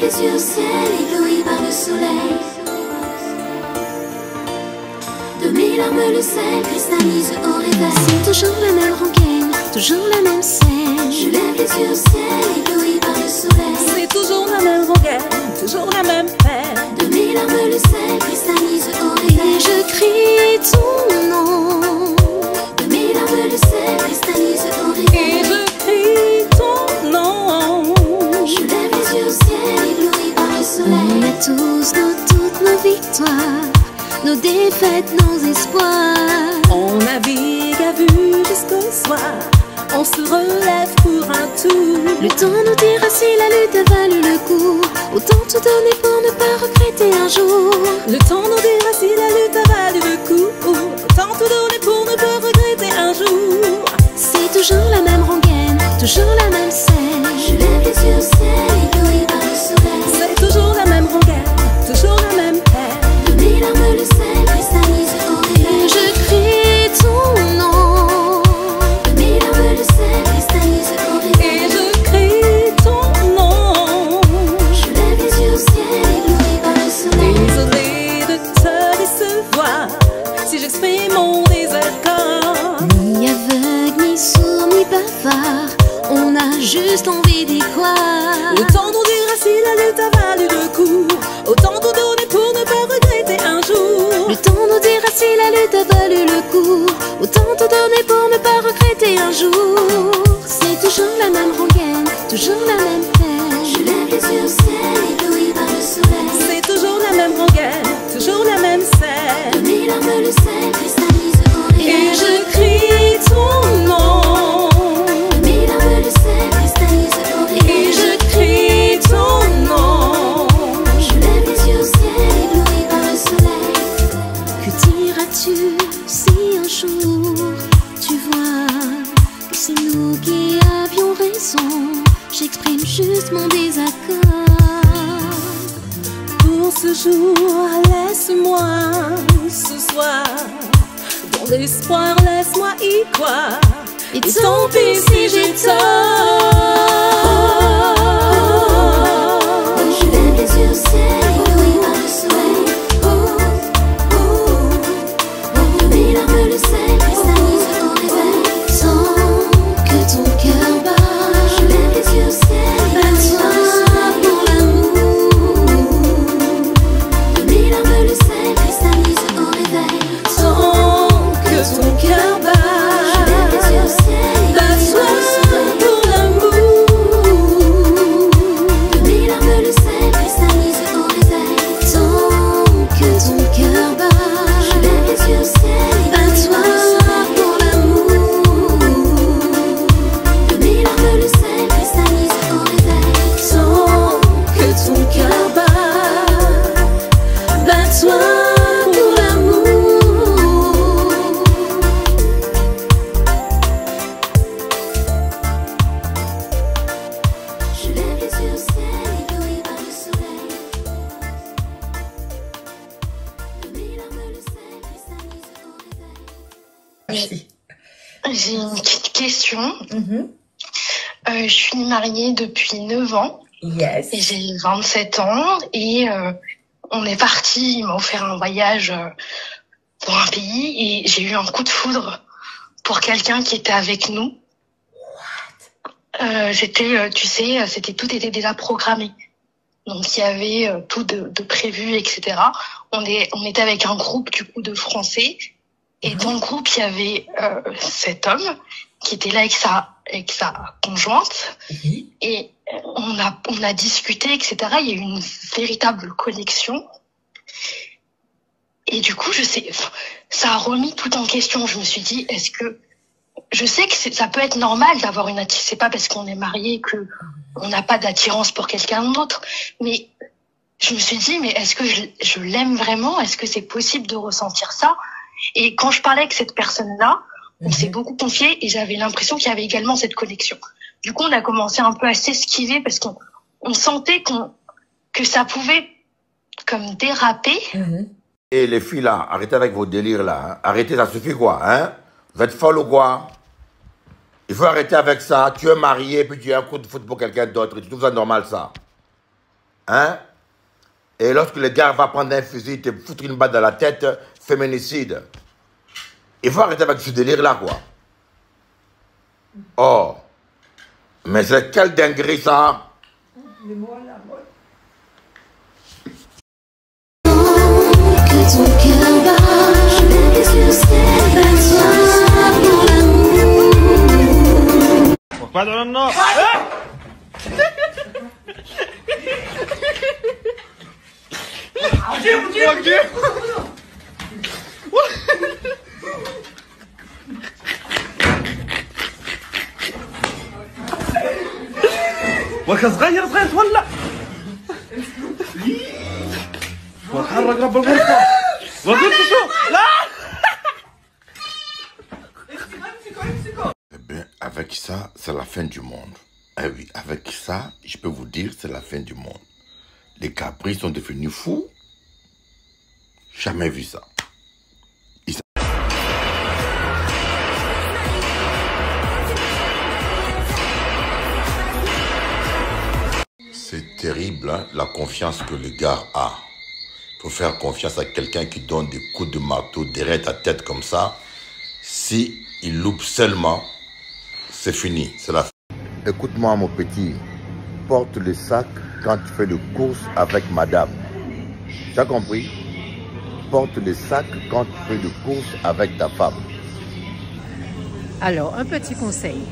les yeux au ciel, ébloui par le soleil. De mes larmes le sel cristallise au réveil. C'est toujours la même rengaine, toujours la même scène. Je lève les yeux au ciel, ébloui par le soleil. C'est toujours la même rengaine, toujours la même peine. De mes larmes le sel cristallise au réveil. Et je crie ton nom. De mes larmes le sel cristallise au réveil. Et je crie ton nom. Je lève les yeux au ciel, ébloui par le soleil. On a tous toutes nos victoires, nos défaites, nos espoirs. On navigue à vue jusqu'au soir. On se relève pour un tour. Le temps nous dira si la lutte a valu le coup. Autant tout donner pour ne pas regretter un jour. Le temps nous dira si la lutte a valu le coup. Autant tout donner pour ne pas regretter un jour. C'est toujours la même rengaine, toujours la même scène. Je lève les yeux au ciel, ébloui par le soleil. C'est toujours la même rengaine, toujours la même peine. De mes larmes le sel cristallise au réveil. Et je crie ton nom. De mes larmes le sel cristallise au réveil. Et je crie ton nom. Je lève les yeux au ciel, ébloui par le soleil. Désolée de te décevoir si j'exprime mon désaccord. Ni aveugle, ni sourd, ni bavard, on a juste envie d'y croire. Le temps nous dira si la lutte a valu le coup. Autant tout donner pour ne pas regretter un jour. Le temps nous dira si la lutte a valu le coup. Autant tout donner pour ne pas regretter un jour. C'est toujours la même rengaine, toujours la même peine. Je lève les yeux au ciel, ébloui par le soleil. C'est toujours la même rengaine, toujours la même De scène. mes larmes le sel cristallise au réveil. Et je crie ton nom. De mes larmes le sel cristallise au réveil. Et je crie ton nom. Je lève les yeux au ciel, ébloui par le soleil. Que diras-tu si un jour tu vois que c'est nous qui avions raison? J'exprime juste mon désaccord. Pour ce jour, laisse-moi ce soir. Dans l'espoir, laisse-moi y croire. Et Et tant pis si j'ai tort. Je lève les yeux au ciel, ébloui par le soleil. De mes larmes le sel cristallise au réveil. tant que ton cœur bat, Je lève les yeux au ciel, ébloui par le soleil. pour l'amour. De mes larmes le sel cristallise au réveil. Tant que ton cœur bat. Je lève les yeux au ciel, ébloui par le soleil. Pour l'amour. De mes larmes le sel cristallise au réveil. Tant que ton cœur bat, Je lève les yeux au ciel, ébloui par le soleil. pour l'amour. De mes larmes le sel cristallise au réveil. Tant que ton cœur bat. Bats-toi pour l'amour. Je lève les yeux au ciel, ébloui par le soleil. De mes larmes le sel cristallise au réveil. J'ai une petite question. Je suis mariée depuis 9 ans Yes. et j'ai 27 ans et on est parti, il m'a offert un voyage pour un pays et j'ai eu un coup de foudre pour quelqu'un qui était avec nous. C'était, tu sais, tout était déjà programmé. Donc il y avait tout de prévu, etc. On était avec un groupe du coup de Français et dans le groupe il y avait cet homme qui était là avec sa conjointe et on a discuté, etc. Il y a eu une véritable connexion et du coup ça a remis tout en question. Je me suis dit je sais que ça peut être normal d'avoir une attirance, c'est pas parce qu'on est marié que on n'a pas d'attirance pour quelqu'un d'autre, mais je me suis dit mais est-ce que je l'aime vraiment? Est-ce que c'est possible de ressentir ça? Et quand je parlais avec cette personne-là, on s'est beaucoup confié et j'avais l'impression qu'il y avait également cette connexion. Du coup, on a commencé un peu à s'esquiver parce qu'on sentait que ça pouvait comme déraper. Et les filles là, arrêtez avec vos délires là. Hein. Arrêtez, ça suffit quoi, hein? Vous êtes folle ou quoi? Il faut arrêter avec ça. Tu es marié, puis tu as un coup de foot pour quelqu'un d'autre. Tu trouves ça normal ça? Hein? Et lorsque le gars va prendre un fusil, te foutre une balle dans la tête, féminicide. Il faut arrêter avec ce délire-là, quoi. Oh. Mais c'est quelle dinguerie, ça? Que ton cœur bat, je veux que tu sais, soir pour l'amour. Pas dans le nord. صغير صغير تولع وتحرك رب الغرفة وقلت شو لا. Eh bien, avec ça, c'est la fin du monde. Eh oui, avec ça, je peux vous dire, c'est la fin du monde. Les cabris sont devenus fous. Jamais vu ça. C'est terrible, hein, la confiance que le gars a. Il faut faire confiance à quelqu'un qui donne des coups de marteau derrière ta tête comme ça. Si il loupe seulement, c'est fini, c'est la fin. Écoute-moi, mon petit. Porte le sac quand tu fais les courses avec madame. Tu as compris? Porte le sac quand tu fais les courses avec ta femme. Alors, un petit conseil.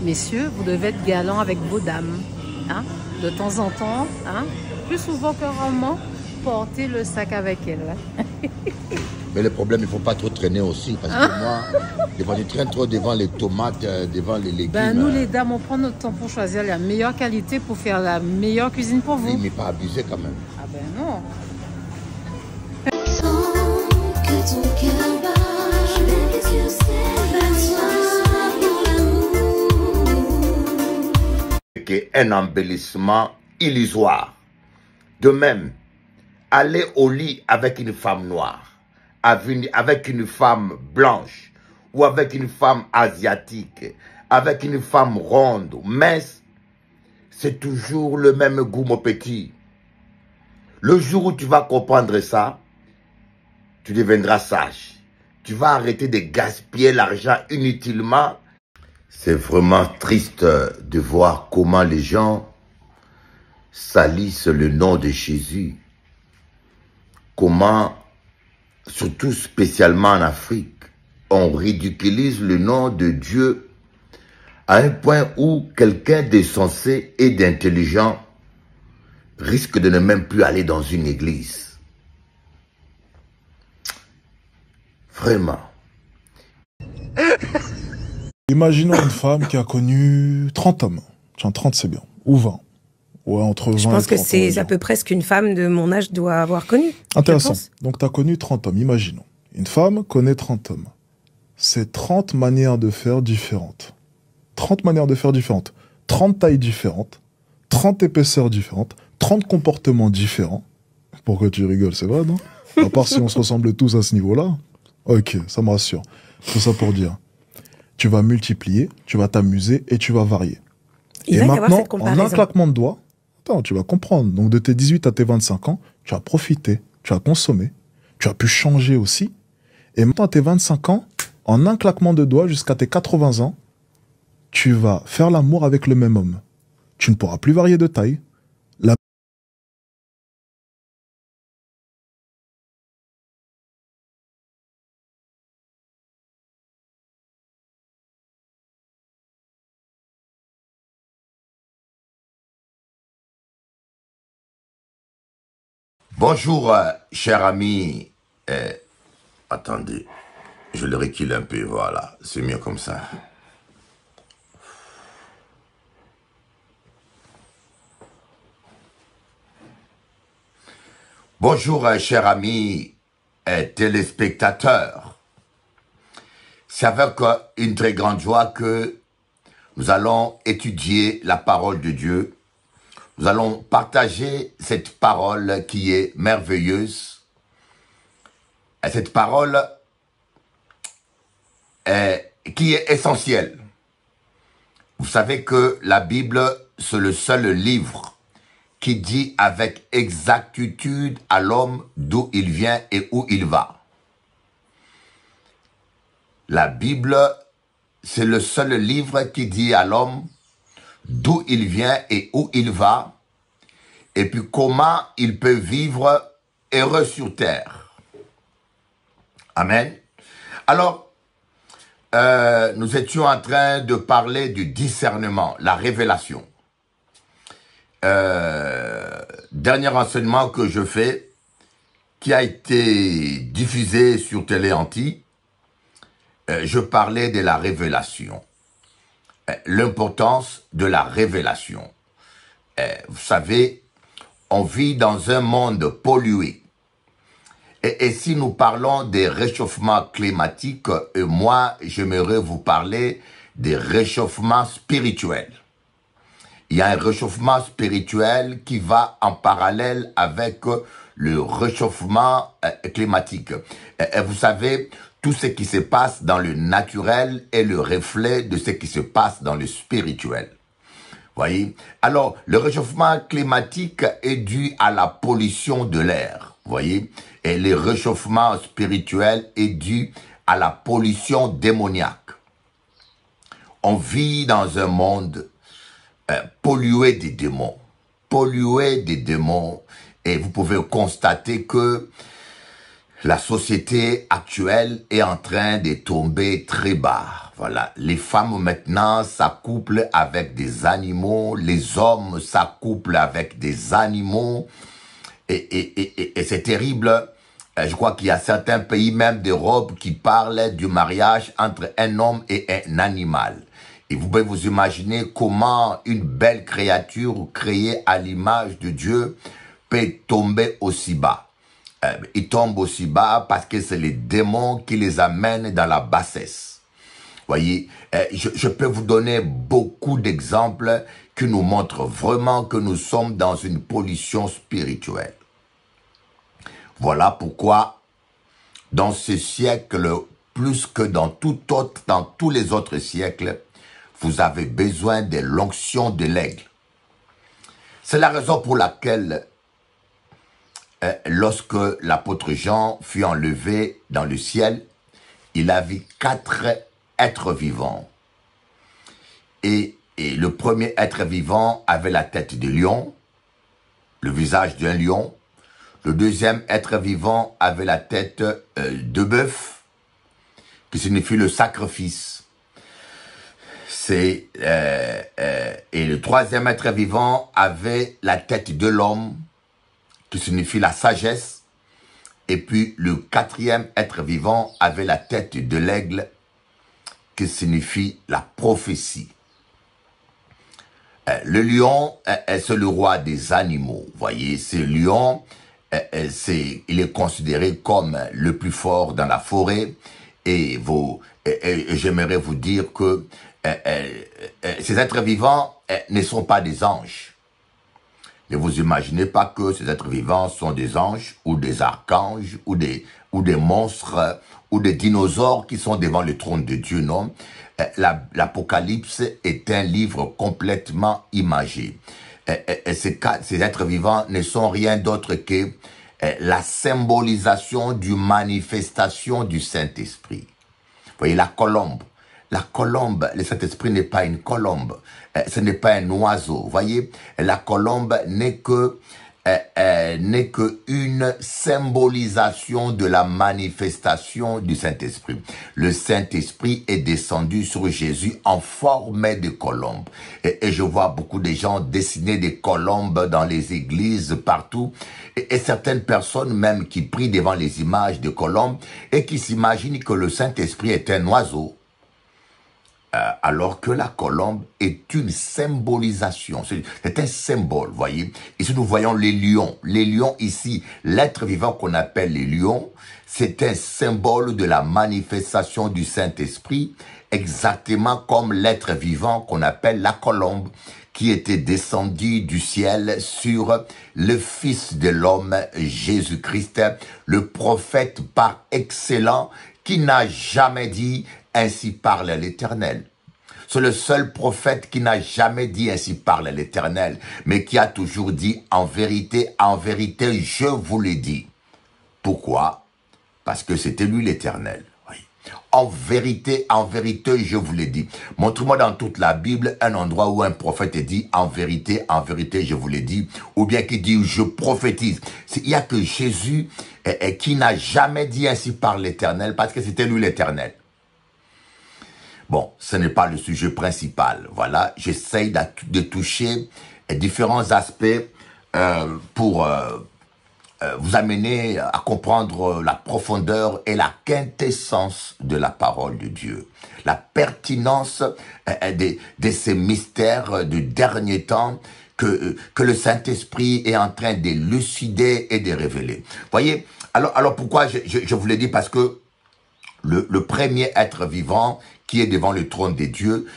Messieurs, vous devez être galant avec vos dames. Hein? De temps en temps, hein? Plus souvent que rarement, portez le sac avec elle. Mais le problème, il ne faut pas trop traîner aussi. Parce que moi, devant, tu traînes trop devant les tomates, devant les légumes. Ben, nous, les dames, on prend notre temps pour choisir la meilleure qualité pour faire la meilleure cuisine pour vous. Oui, mais pas abuser quand même. Ah ben non. Que ton cœur bat, je veux que tu sais, soir pour l'amour. Un embellissement illusoire. De même, aller au lit avec une femme noire, avec une femme blanche, ou avec une femme asiatique, avec une femme ronde, mince, c'est toujours le même goût, mon petit. Le jour où tu vas comprendre ça, tu deviendras sage. Tu vas arrêter de gaspiller l'argent inutilement. C'est vraiment triste de voir comment les gens salissent le nom de Jésus. Comment, surtout spécialement en Afrique, on ridiculise le nom de Dieu à un point où quelqu'un d'insensé et d'intelligent risque de ne même plus aller dans une église. Vraiment. Imaginons une femme qui a connu 30 hommes. Tiens, 30 c'est bien. Ou 20. Ouais, entre 20 Je pense et 30, que c'est à peu près ce qu'une femme de mon âge doit avoir connu. Intéressant. Donc, tu as connu 30 hommes. Imaginons. Une femme connaît 30 hommes. C'est 30 manières de faire différentes. 30 manières de faire différentes. 30 tailles différentes. 30 épaisseurs différentes. 30 comportements différents. Pourquoi tu rigoles, c'est vrai, non? À part si on se ressemble tous à ce niveau-là. Ok, ça me rassure. C'est ça pour dire. Tu vas multiplier, tu vas t'amuser et tu vas varier. Il et va y avoir maintenant, cette comparaison. en un claquement de doigts, attends, tu vas comprendre. Donc, de tes 18 à tes 25 ans, tu as profité, tu as consommé, tu as pu changer aussi. Et maintenant, à tes 25 ans, en un claquement de doigts jusqu'à tes 80 ans, tu vas faire l'amour avec le même homme. Tu ne pourras plus varier de taille. Bonjour, cher ami. Attendez, je le recule un peu, voilà, c'est mieux comme ça. Bonjour, cher ami téléspectateur. C'est avec une très grande joie que nous allons étudier la parole de Dieu. Nous allons partager cette parole qui est merveilleuse. Et cette parole qui est essentielle. Vous savez que la Bible, c'est le seul livre qui dit avec exactitude à l'homme d'où il vient et où il va. La Bible, c'est le seul livre qui dit à l'homme d'où il vient et où il va, et puis comment il peut vivre heureux sur terre. Amen. Alors, nous étions en train de parler du discernement, la révélation. Dernier enseignement que je fais, qui a été diffusé sur Télé Anti, je parlais de la révélation. L'importance de la révélation. Vous savez, on vit dans un monde pollué. Et si nous parlons des réchauffements climatiques, moi, j'aimerais vous parler des réchauffements spirituels. Il y a un réchauffement spirituel qui va en parallèle avec le réchauffement climatique. Et vous savez, tout ce qui se passe dans le naturel est le reflet de ce qui se passe dans le spirituel. Voyez? Alors, le réchauffement climatique est dû à la pollution de l'air. Voyez? Et le réchauffement spirituel est dû à la pollution démoniaque. On vit dans un monde pollué des démons. Pollué des démons. Et vous pouvez constater que la société actuelle est en train de tomber très bas. Voilà. Les femmes maintenant s'accouplent avec des animaux. Les hommes s'accouplent avec des animaux. Et c'est terrible. Je crois qu'il y a certains pays même d'Europe qui parlent du mariage entre un homme et un animal. Et vous pouvez vous imaginer comment une belle créature créée à l'image de Dieu peut tomber aussi bas. Ils tombent aussi bas parce que c'est les démons qui les amènent dans la bassesse. Voyez, je peux vous donner beaucoup d'exemples qui nous montrent vraiment que nous sommes dans une pollution spirituelle. Voilà pourquoi, dans ce siècle, plus que dans tous les autres siècles, vous avez besoin de l'onction de l'aigle. C'est la raison pour laquelle, lorsque l'apôtre Jean fut enlevé dans le ciel, il a vu 4 êtres vivants. Et le premier être vivant avait la tête de lion, le visage d'un lion. Le deuxième être vivant avait la tête de bœuf, qui signifie le sacrifice. Et le troisième être vivant avait la tête de l'homme, qui signifie la sagesse. Et puis le quatrième être vivant avait la tête de l'aigle, qui signifie la prophétie. Le lion, c'est le roi des animaux. Vous voyez, ce lion, il est considéré comme le plus fort dans la forêt. Et j'aimerais vous dire que ces êtres vivants ne sont pas des anges. Ne vous imaginez pas que ces êtres vivants sont des anges ou des archanges ou des monstres ou des dinosaures qui sont devant le trône de Dieu, non. L'Apocalypse est un livre complètement imagé. Ces êtres vivants ne sont rien d'autre que la symbolisation d'une manifestation du Saint-Esprit. Vous voyez, la colombe. La colombe, le Saint-Esprit n'est pas une colombe. Ce n'est pas un oiseau. Vous voyez, la colombe n'est que une symbolisation de la manifestation du Saint-Esprit. Le Saint-Esprit est descendu sur Jésus en forme de colombe. Et je vois beaucoup de gens dessiner des colombes dans les églises, partout. Et certaines personnes même qui prient devant les images de colombes et qui s'imaginent que le Saint-Esprit est un oiseau. Alors que la colombe est une symbolisation, c'est un symbole, voyez. Ici, nous voyons les lions. Les lions, ici, l'être vivant qu'on appelle les lions, c'est un symbole de la manifestation du Saint-Esprit, exactement comme l'être vivant qu'on appelle la colombe, qui était descendu du ciel sur le Fils de l'homme, Jésus-Christ, le prophète par excellence, qui n'a jamais dit « Ainsi parle l'Éternel ». C'est le seul prophète qui n'a jamais dit ainsi parle l'Éternel, mais qui a toujours dit en vérité, je vous l'ai dit. Pourquoi? Parce que c'était lui l'Éternel. En vérité, je vous l'ai dit. Montre-moi dans toute la Bible un endroit où un prophète dit en vérité, je vous l'ai dit, ou bien qui dit je prophétise. Il n'y a que Jésus qui n'a jamais dit ainsi par l'Éternel, parce que c'était lui l'Éternel. Bon, ce n'est pas le sujet principal. Voilà, j'essaye de toucher différents aspects pour vous amener à comprendre la profondeur et la quintessence de la parole de Dieu. La pertinence de ces mystères du dernier temps que le Saint-Esprit est en train d'élucider et de révéler. Voyez, alors pourquoi je vous l'ai dit? Parce que le premier être vivant qui est devant le trône des dieux,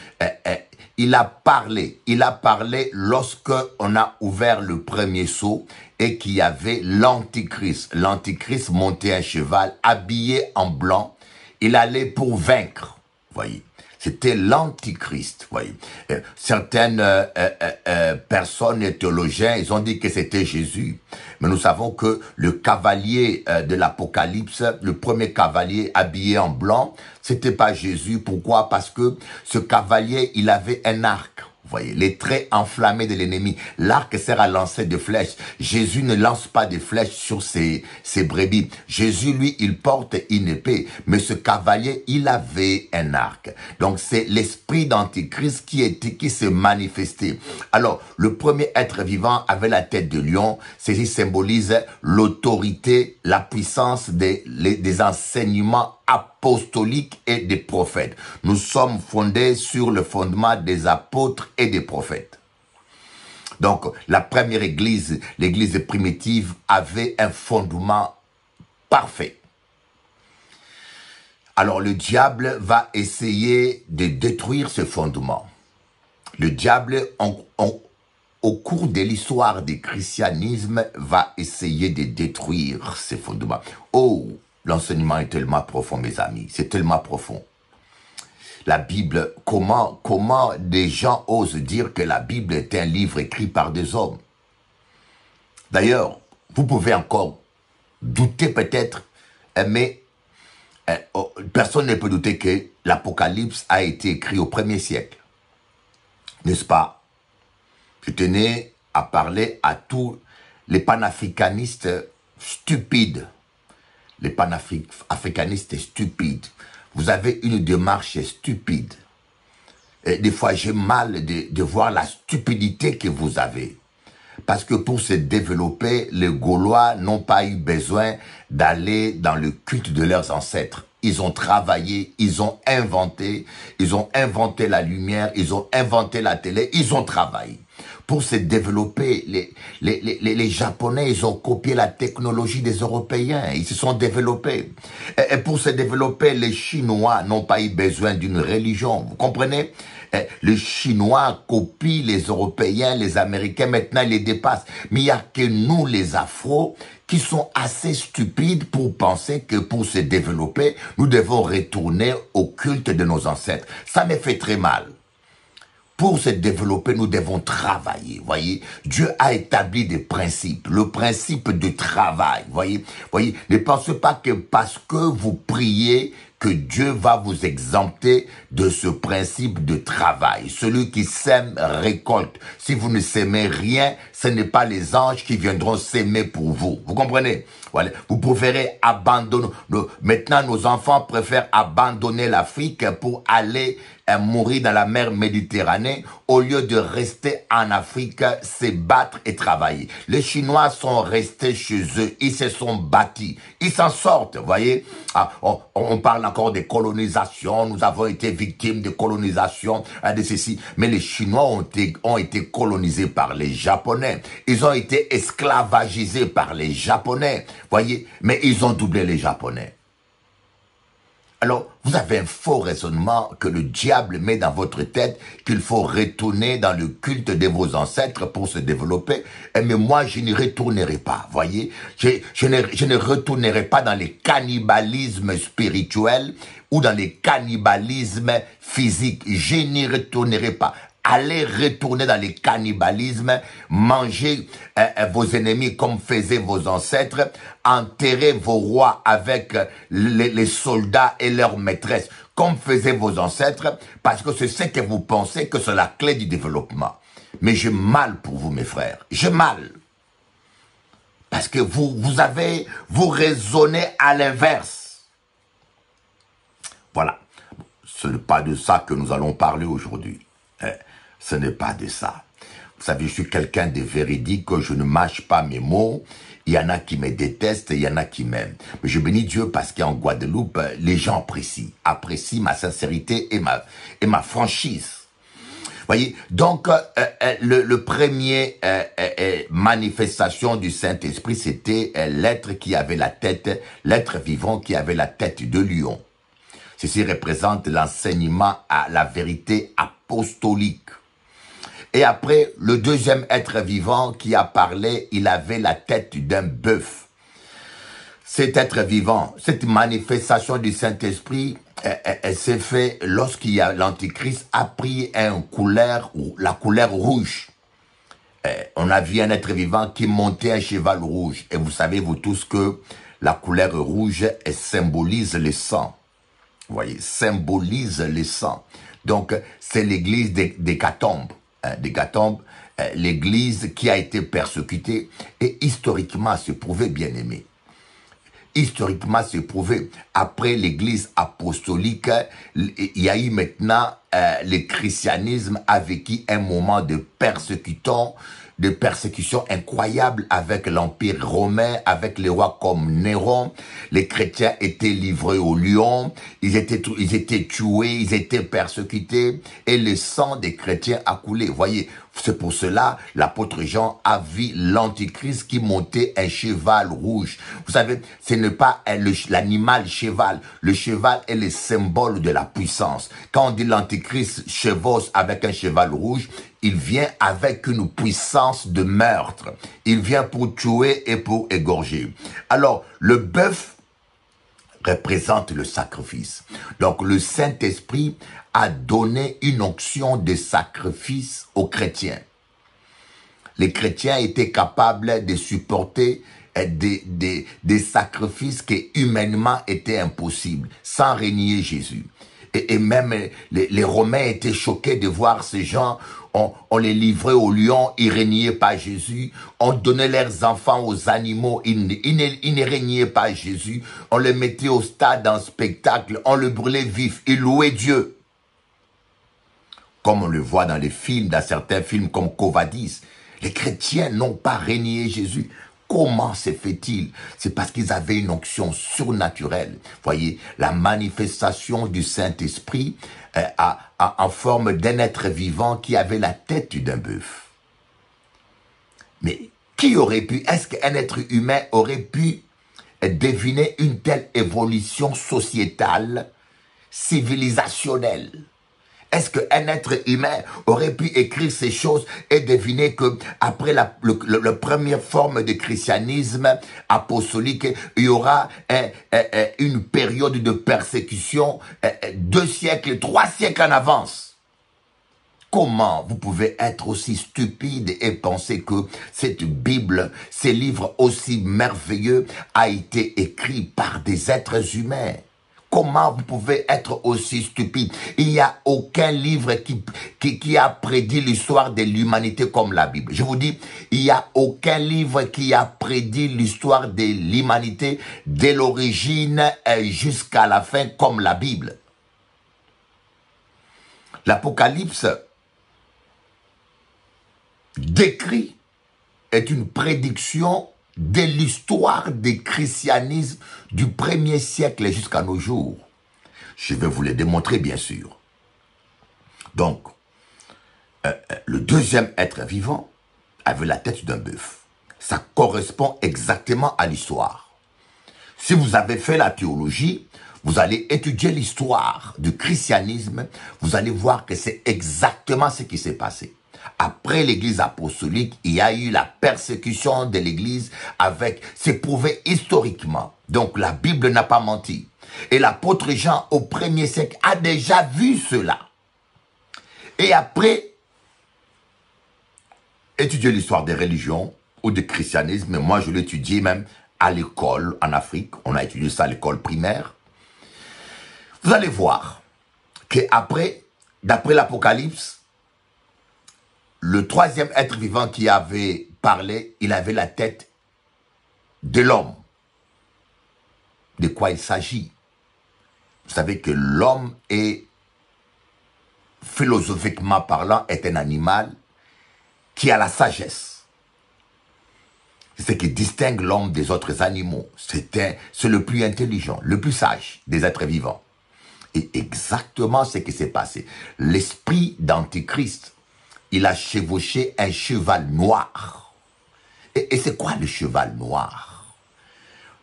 il a parlé lorsque on a ouvert le premier sceau et qu'il y avait l'Antichrist. L'Antichrist montait un cheval habillé en blanc. Il allait pour vaincre, voyez. C'était l'Antichrist, voyez. Certaines personnes et théologiens, ils ont dit que c'était Jésus. Mais nous savons que le cavalier de l'Apocalypse, le premier cavalier habillé en blanc, c'était pas Jésus. Pourquoi? Parce que ce cavalier, il avait un arc. Vous voyez, les traits enflammés de l'ennemi. L'arc sert à lancer des flèches. Jésus ne lance pas des flèches sur ses brebis. Jésus, lui, il porte une épée. Mais ce cavalier, il avait un arc. Donc, c'est l'esprit d'Antichrist qui s'est manifesté. Alors, le premier être vivant avait la tête de lion. Ceci symbolise l'autorité, la puissance des enseignements apostoliques et des prophètes. Nous sommes fondés sur le fondement des apôtres et des prophètes. Donc, la première église, l'église primitive, avait un fondement parfait. Alors, le diable va essayer de détruire ce fondement. Le diable, au cours de l'histoire du christianisme, va essayer de détruire ces fondements. Oh, l'enseignement est tellement profond, mes amis. C'est tellement profond. La Bible, comment des gens osent dire que la Bible est un livre écrit par des hommes? D'ailleurs, vous pouvez encore douter peut-être, mais personne ne peut douter que l'Apocalypse a été écrit au 1er siècle. N'est-ce pas? Je tenais à parler à tous les panafricanistes stupides. Les panafricanistes stupides. Vous avez une démarche stupide. Et des fois, j'ai mal de voir la stupidité que vous avez. Parce que pour se développer, les Gaulois n'ont pas eu besoin d'aller dans le culte de leurs ancêtres. Ils ont travaillé, ils ont inventé la lumière, ils ont inventé la télé, ils ont travaillé. Pour se développer, les Japonais, ils ont copié la technologie des Européens. Ils se sont développés. Et pour se développer, les Chinois n'ont pas eu besoin d'une religion. Vous comprenez? Les Chinois copient les Européens, les Américains. Maintenant, ils les dépassent. Mais il n'y a que nous, les Afros, qui sont assez stupides pour penser que pour se développer, nous devons retourner au culte de nos ancêtres. Ça me fait très mal. Pour se développer, nous devons travailler, voyez. Dieu a établi des principes, le principe de travail, voyez. Ne pensez pas que parce que vous priez, que Dieu va vous exempter de ce principe de travail. Celui qui sème récolte. Si vous ne s'aimez rien, ce n'est pas les anges qui viendront s'aimer pour vous. Vous comprenez? Voilà. Vous préférez abandonner. Maintenant, nos enfants préfèrent abandonner l'Afrique pour aller mourir dans la mer Méditerranée au lieu de rester en Afrique, se battre et travailler. Les Chinois sont restés chez eux. Ils se sont bâtis. Ils s'en sortent, voyez. Ah, on parle encore de colonisation. Nous avons été victimes de colonisation, de ceci. Mais les Chinois ont été colonisés par les Japonais. Ils ont été esclavagisés par les Japonais, voyez. Mais ils ont doublé les Japonais. Alors, vous avez un faux raisonnement que le diable met dans votre tête, qu'il faut retourner dans le culte de vos ancêtres pour se développer. Mais moi, je n'y retournerai pas, voyez. Je ne retournerai pas dans les cannibalismes spirituels ou dans les cannibalismes physiques. Je n'y retournerai pas. Allez retourner dans les cannibalismes, mangez vos ennemis comme faisaient vos ancêtres, enterrez vos rois avec les soldats et leurs maîtresses, comme faisaient vos ancêtres, parce que c'est ce que vous pensez que c'est la clé du développement. Mais j'ai mal pour vous, mes frères, j'ai mal. Parce que vous raisonnez à l'inverse. Voilà, ce n'est pas de ça que nous allons parler aujourd'hui. Ce n'est pas de ça. Vous savez, je suis quelqu'un de véridique, je ne mâche pas mes mots. Il y en a qui me détestent, il y en a qui m'aiment. Mais je bénis Dieu parce qu'en Guadeloupe, les gens apprécient ma sincérité et ma franchise. Voyez, donc le premier manifestation du Saint-Esprit, c'était l'être qui avait la tête, l'être vivant qui avait la tête de lion. Ceci représente l'enseignement à la vérité apostolique. Et après, le deuxième être vivant qui a parlé, il avait la tête d'un bœuf. Cet être vivant, cette manifestation du Saint-Esprit, elle s'est faite lorsqu'il y a l'Antichrist a pris la couleur rouge. On a vu un être vivant qui montait un cheval rouge. Et vous savez, vous tous, que la couleur rouge, elle symbolise le sang. Vous voyez, symbolise le sang. Donc, c'est l'église d'Hécatombe. D'Hécatombe, l'église qui a été persécutée et historiquement se prouvait bien aimée. Historiquement se prouvait, après l'église apostolique, il y a eu maintenant, le christianisme a vécu un moment de persécution incroyable avec l'Empire romain, avec les rois comme Néron. Les chrétiens étaient livrés aux lions, ils étaient tués, ils étaient persécutés, et le sang des chrétiens a coulé. Voyez, c'est pour cela l'apôtre Jean a vu l'Antichrist qui montait un cheval rouge. Vous savez, ce n'est pas l'animal cheval. Le cheval est le symbole de la puissance. Quand on dit l'Antichrist chevauche avec un cheval rouge, il vient avec une puissance de meurtre. Il vient pour tuer et pour égorger. Alors, le bœuf représente le sacrifice. Donc, le Saint-Esprit a donné une onction de sacrifice aux chrétiens. Les chrétiens étaient capables de supporter des sacrifices qui humainement étaient impossibles, sans renier Jésus. Et même les Romains étaient choqués de voir ces gens. On les livrait aux lions, ils régnaient pas Jésus. On donnait leurs enfants aux animaux, ils ne régnaient pas Jésus. On les mettait au stade en spectacle, on le brûlait vif, ils louaient Dieu. Comme on le voit dans les films, dans certains films comme Quo Vadis. Les chrétiens n'ont pas régné Jésus. Comment se fait-il? C'est parce qu'ils avaient une onction surnaturelle. Voyez, la manifestation du Saint-Esprit en forme d'un être vivant qui avait la tête d'un bœuf. Mais qui aurait pu, est-ce qu'un être humain aurait pu deviner une telle évolution sociétale, civilisationnelle? Est-ce qu'un être humain aurait pu écrire ces choses et deviner que après la première forme de christianisme apostolique, il y aura une période de persécution 2 siècles, 3 siècles en avance? Comment vous pouvez être aussi stupide et penser que cette Bible, ces livres aussi merveilleux, a été écrit par des êtres humains? Comment vous pouvez être aussi stupide? Il n'y a aucun livre qui a prédit l'histoire de l'humanité comme la Bible. Je vous dis, il n'y a aucun livre qui a prédit l'histoire de l'humanité dès l'origine jusqu'à la fin comme la Bible. L'Apocalypse décrit est une prédiction de l'histoire du christianisme du 1er siècle jusqu'à nos jours. Je vais vous le démontrer, bien sûr. Donc, le deuxième être vivant avait la tête d'un bœuf. Ça correspond exactement à l'histoire. Si vous avez fait la théologie, vous allez étudier l'histoire du christianisme, vous allez voir que c'est exactement ce qui s'est passé. Après l'église apostolique, il y a eu la persécution de l'église avec, c'est prouvé historiquement. Donc la Bible n'a pas menti. Et l'apôtre Jean au 1er siècle a déjà vu cela. Et après, étudier l'histoire des religions ou du christianisme, moi je l'ai étudié même à l'école en Afrique, on a étudié ça à l'école primaire. Vous allez voir qu'après, d'après l'Apocalypse, le troisième être vivant qui avait parlé, il avait la tête de l'homme. De quoi il s'agit? Vous savez que l'homme est, philosophiquement parlant, est un animal qui a la sagesse. C'est ce qui distingue l'homme des autres animaux. C'est le plus intelligent, le plus sage des êtres vivants. Et exactement ce qui s'est passé. L'esprit d'Antichrist, il a chevauché un cheval noir. Et c'est quoi le cheval noir?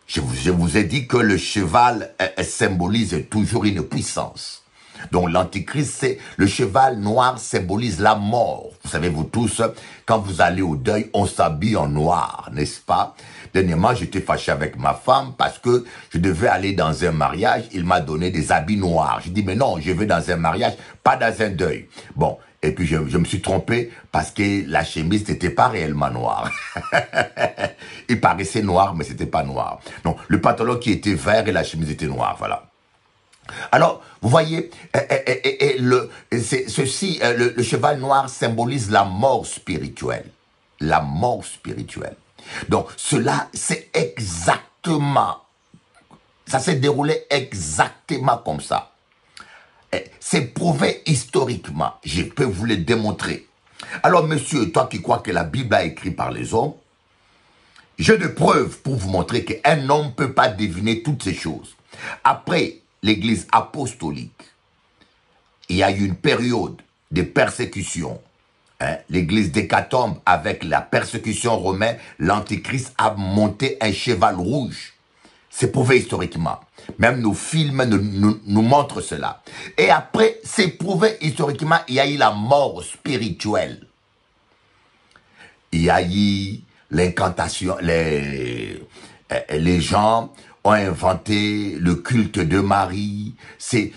Je vous ai dit que le cheval symbolise toujours une puissance. Donc l'antichrist, c'est le cheval noir symbolise la mort. Vous savez, vous tous, quand vous allez au deuil, on s'habille en noir, n'est-ce pas? Dernièrement, j'étais fâché avec ma femme parce que je devais aller dans un mariage. Il m'a donné des habits noirs. Je dis, mais non, je vais dans un mariage, pas dans un deuil. Bon, et puis je me suis trompé parce que la chemise n'était pas réellement noire. Il paraissait noir, mais c'était pas noir. Donc, le pantalon qui était vert et la chemise était noire, voilà. Alors, vous voyez, le cheval noir symbolise la mort spirituelle. La mort spirituelle. Donc, cela, c'est exactement, ça s'est déroulé exactement comme ça. C'est prouvé historiquement. Je peux vous le démontrer. Alors, monsieur, toi qui crois que la Bible a écrit par les hommes, j'ai des preuves pour vous montrer qu'un homme ne peut pas deviner toutes ces choses. Après l'église apostolique, il y a eu une période de persécution. L'église d'Hécatombe, avec la persécution romaine, l'antichrist a monté un cheval rouge. C'est prouvé historiquement. Même nos films nous montrent cela. Et après, c'est prouvé historiquement, il y a eu la mort spirituelle. Il y a eu l'incantation, les gens ont inventé le culte de Marie. C'est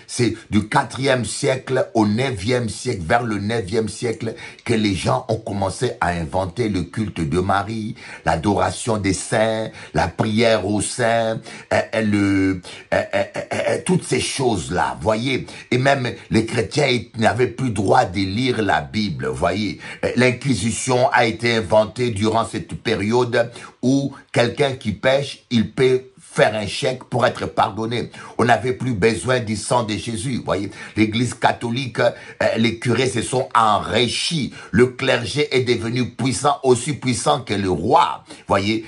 du 4e siècle au 9e siècle, vers le 9e siècle, que les gens ont commencé à inventer le culte de Marie, l'adoration des saints, la prière aux saints, toutes ces choses-là, voyez. Et même les chrétiens n'avaient plus droit de lire la Bible, voyez. L'Inquisition a été inventée durant cette période où quelqu'un qui pêche, il peut faire un chèque pour être pardonné. On n'avait plus besoin du sang de Jésus. Vous voyez, l'église catholique, les curés se sont enrichis. Le clergé est devenu puissant, aussi puissant que le roi. Vous voyez,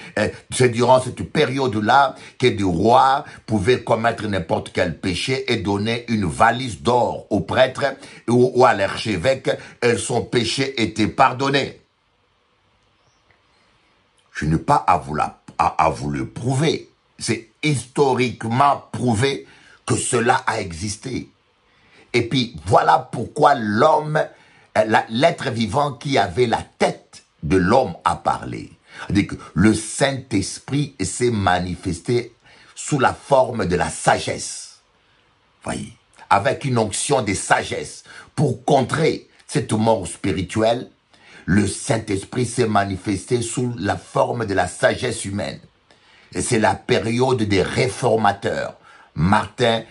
c'est durant cette période-là que le roi pouvait commettre n'importe quel péché et donner une valise d'or au prêtre ou à l'archevêque et son péché était pardonné. Je n'ai pas à vous le prouver. C'est historiquement prouvé que cela a existé. Et puis, voilà pourquoi l'homme, l'être vivant qui avait la tête de l'homme a parlé. C'est-à-dire que le Saint-Esprit s'est manifesté sous la forme de la sagesse. Voyez, avec une onction de sagesse. Pour contrer cette mort spirituelle, le Saint-Esprit s'est manifesté sous la forme de la sagesse humaine. Et c'est la période des réformateurs. Martin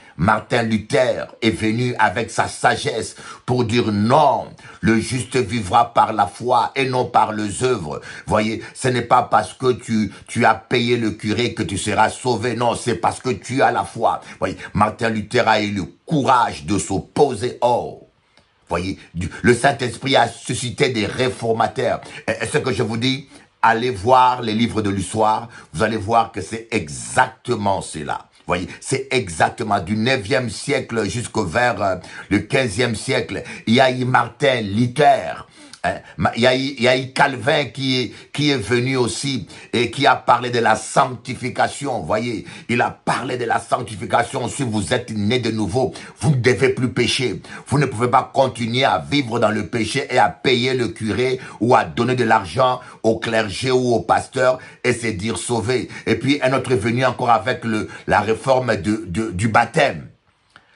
Luther est venu avec sa sagesse pour dire non, le juste vivra par la foi et non par les œuvres. Voyez, ce n'est pas parce que tu as payé le curé que tu seras sauvé, non, c'est parce que tu as la foi. Voyez, Martin Luther a eu le courage de s'opposer au. Voyez, le Saint-Esprit a suscité des réformateurs. Et ce que je vous dis, allez voir les livres de l'histoire, vous allez voir que c'est exactement cela. Voyez, c'est exactement du 9e siècle jusqu'au vers le 15e siècle. Il y a eu Martin Luther Il y a eu Calvin qui est venu aussi et qui a parlé de la sanctification. Vous voyez, il a parlé de la sanctification. Si vous êtes né de nouveau, vous ne devez plus pécher. Vous ne pouvez pas continuer à vivre dans le péché et à payer le curé ou à donner de l'argent au clergé ou au pasteur et se dire sauvé. Et puis un autre est venu encore avec la réforme du baptême.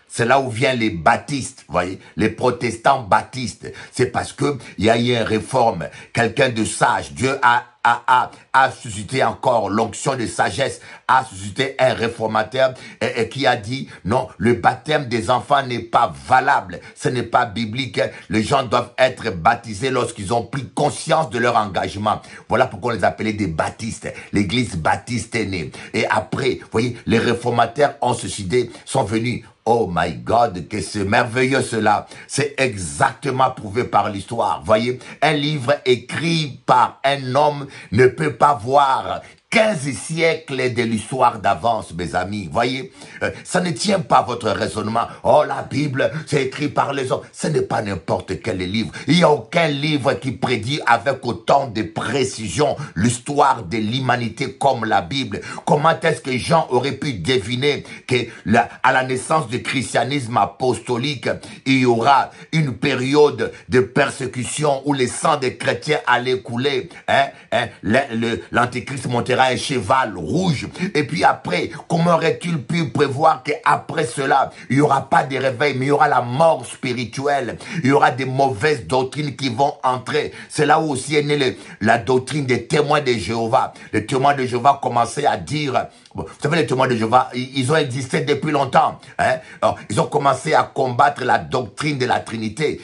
C'est là où viennent les baptistes, vous voyez, les protestants baptistes. C'est parce que il y a eu une réforme, quelqu'un de sage. Dieu a suscité encore l'onction de sagesse, a suscité un réformateur et qui a dit non, le baptême des enfants n'est pas valable, ce n'est pas biblique. Les gens doivent être baptisés lorsqu'ils ont pris conscience de leur engagement. Voilà pourquoi on les appelait des baptistes. L'église baptiste est née. Et après, vous voyez, les réformateurs ont suscité, sont venus. Oh my God, que c'est merveilleux cela. C'est exactement prouvé par l'histoire. Voyez, un livre écrit par un homme ne peut pas voir 15 siècles de l'histoire d'avance, mes amis. Voyez, ça ne tient pas votre raisonnement. Oh, la Bible, c'est écrit par les hommes. Ce n'est pas n'importe quel livre. Il n'y a aucun livre qui prédit avec autant de précision l'histoire de l'humanité comme la Bible. Comment est-ce que Jean aurait pu deviner que à la naissance du christianisme apostolique, il y aura une période de persécution où le sang des chrétiens allait couler. L'antéchrist montera un cheval rouge. Et puis après, comment aurait-il pu prévoir qu'après cela, il n'y aura pas de réveil, mais il y aura la mort spirituelle. Il y aura des mauvaises doctrines qui vont entrer. C'est là où aussi est née la doctrine des témoins de Jéhovah. Les témoins de Jéhovah commençaient à dire... Vous savez, les témoins de Jéhovah, ils ont existé depuis longtemps. Alors, ils ont commencé à combattre la doctrine de la Trinité.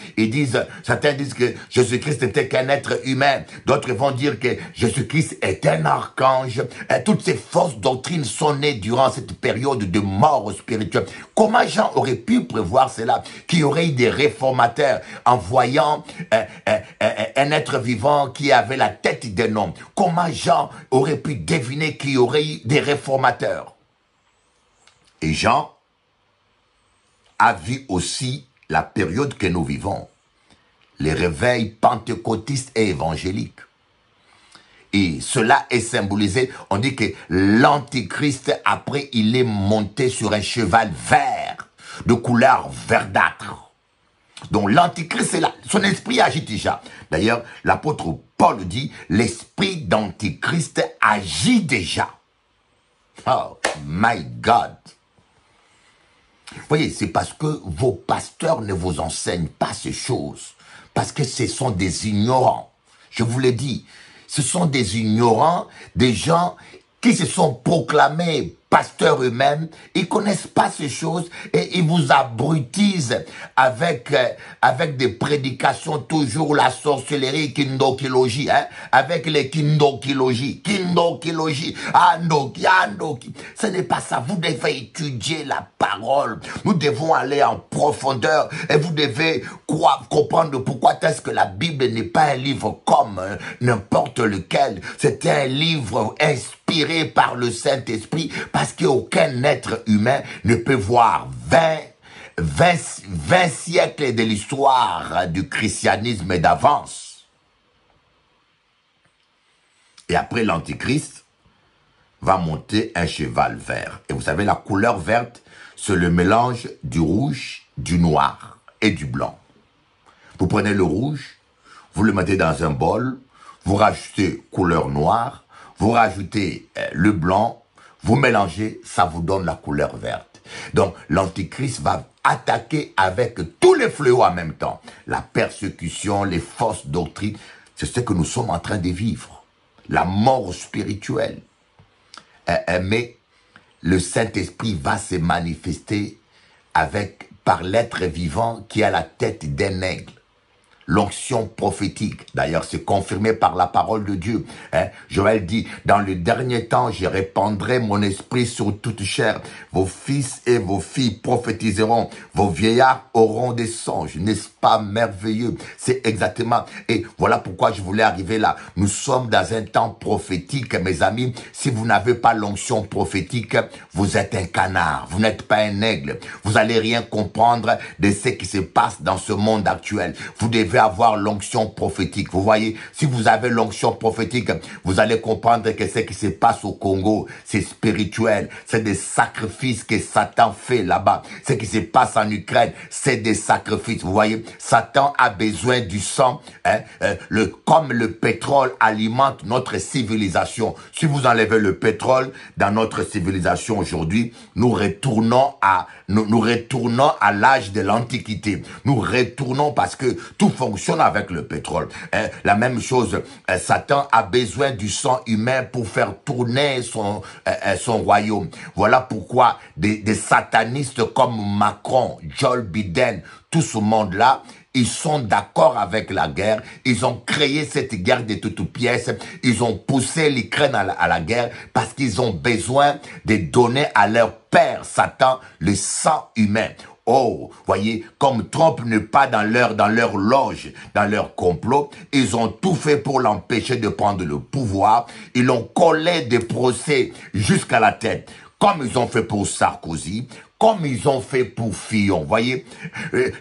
Certains disent que Jésus-Christ n'était qu'un être humain. D'autres vont dire que Jésus-Christ est un archange. Toutes ces fausses doctrines sont nées durant cette période de mort spirituelle. Comment Jean aurait pu prévoir cela? Qu'il y aurait eu des réformateurs en voyant un être vivant qui avait la tête d'un homme. Comment Jean aurait pu deviner qu'il y aurait eu des réformateurs? Et Jean a vu aussi la période que nous vivons, les réveils pentecôtistes et évangéliques. Et cela est symbolisé, on dit que l'antichrist, après, il est monté sur un cheval vert, de couleur verdâtre. Donc l'antichrist est là, son esprit agit déjà. D'ailleurs, l'apôtre Paul dit, l'esprit d'antichrist agit déjà. Oh my God. Vous voyez, c'est parce que vos pasteurs ne vous enseignent pas ces choses. Parce que ce sont des ignorants. Je vous l'ai dit, ce sont des ignorants, des gens qui se sont proclamés pasteurs eux-mêmes, ils connaissent pas ces choses et ils vous abrutisent avec des prédications toujours la sorcellerie, kindokilogie, avec les kindokilogie, andoki. Ce n'est pas ça. Vous devez étudier la parole. Nous devons aller en profondeur et vous devez comprendre pourquoi est-ce que la Bible n'est pas un livre comme n'importe lequel. C'est un livre inspiré par le Saint-Esprit, parce qu'aucun être humain ne peut voir 20 siècles de l'histoire du christianisme d'avance. Et après, l'antichrist va monter un cheval vert. Et vous savez, la couleur verte, c'est le mélange du rouge, du noir et du blanc. Vous prenez le rouge, vous le mettez dans un bol, vous rajoutez couleur noire, vous rajoutez le blanc, vous mélangez, ça vous donne la couleur verte. Donc, l'antichrist va attaquer avec tous les fléaux en même temps. La persécution, les fausses doctrines, c'est ce que nous sommes en train de vivre. La mort spirituelle. Mais le Saint-Esprit va se manifester par l'être vivant qui a la tête d'un aigle. L'onction prophétique, d'ailleurs, c'est confirmé par la parole de Dieu. Joël dit, dans le dernier temps, je répandrai mon esprit sur toute chair. Vos fils et vos filles prophétiseront. Vos vieillards auront des songes. N'est-ce pas merveilleux? C'est exactement. Et voilà pourquoi je voulais arriver là. Nous sommes dans un temps prophétique, mes amis. Si vous n'avez pas l'onction prophétique, vous êtes un canard. Vous n'êtes pas un aigle. Vous n'allez rien comprendre de ce qui se passe dans ce monde actuel. Vous devez devez avoir l'onction prophétique. Vous voyez, si vous avez l'onction prophétique, vous allez comprendre que ce qui se passe au Congo, c'est spirituel. C'est des sacrifices que Satan fait là-bas. Ce qui se passe en Ukraine, c'est des sacrifices. Vous voyez, Satan a besoin du sang, hein, comme le pétrole alimente notre civilisation. Si vous enlevez le pétrole dans notre civilisation aujourd'hui, nous retournons à l'âge de l'Antiquité. Nous retournons parce que tout fonctionne avec le pétrole. La même chose, Satan a besoin du sang humain pour faire tourner son royaume. Voilà pourquoi des satanistes comme Macron, Joe Biden, tout ce monde-là, ils sont d'accord avec la guerre. Ils ont créé cette guerre de toutes pièces. Ils ont poussé l'Ukraine à la guerre parce qu'ils ont besoin de donner à leur père, Satan, le sang humain. Oh, voyez, comme Trump n'est pas dans leur loge, dans leur complot, ils ont tout fait pour l'empêcher de prendre le pouvoir. Ils l'ont collé des procès jusqu'à la tête, comme ils ont fait pour Sarkozy, comme ils ont fait pour Fillon. Voyez,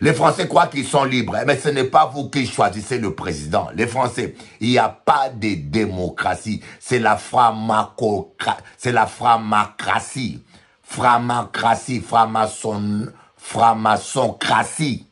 les Français croient qu'ils sont libres, mais ce n'est pas vous qui choisissez le président. Les Français, il n'y a pas de démocratie, c'est la framassocratie, framassocratie.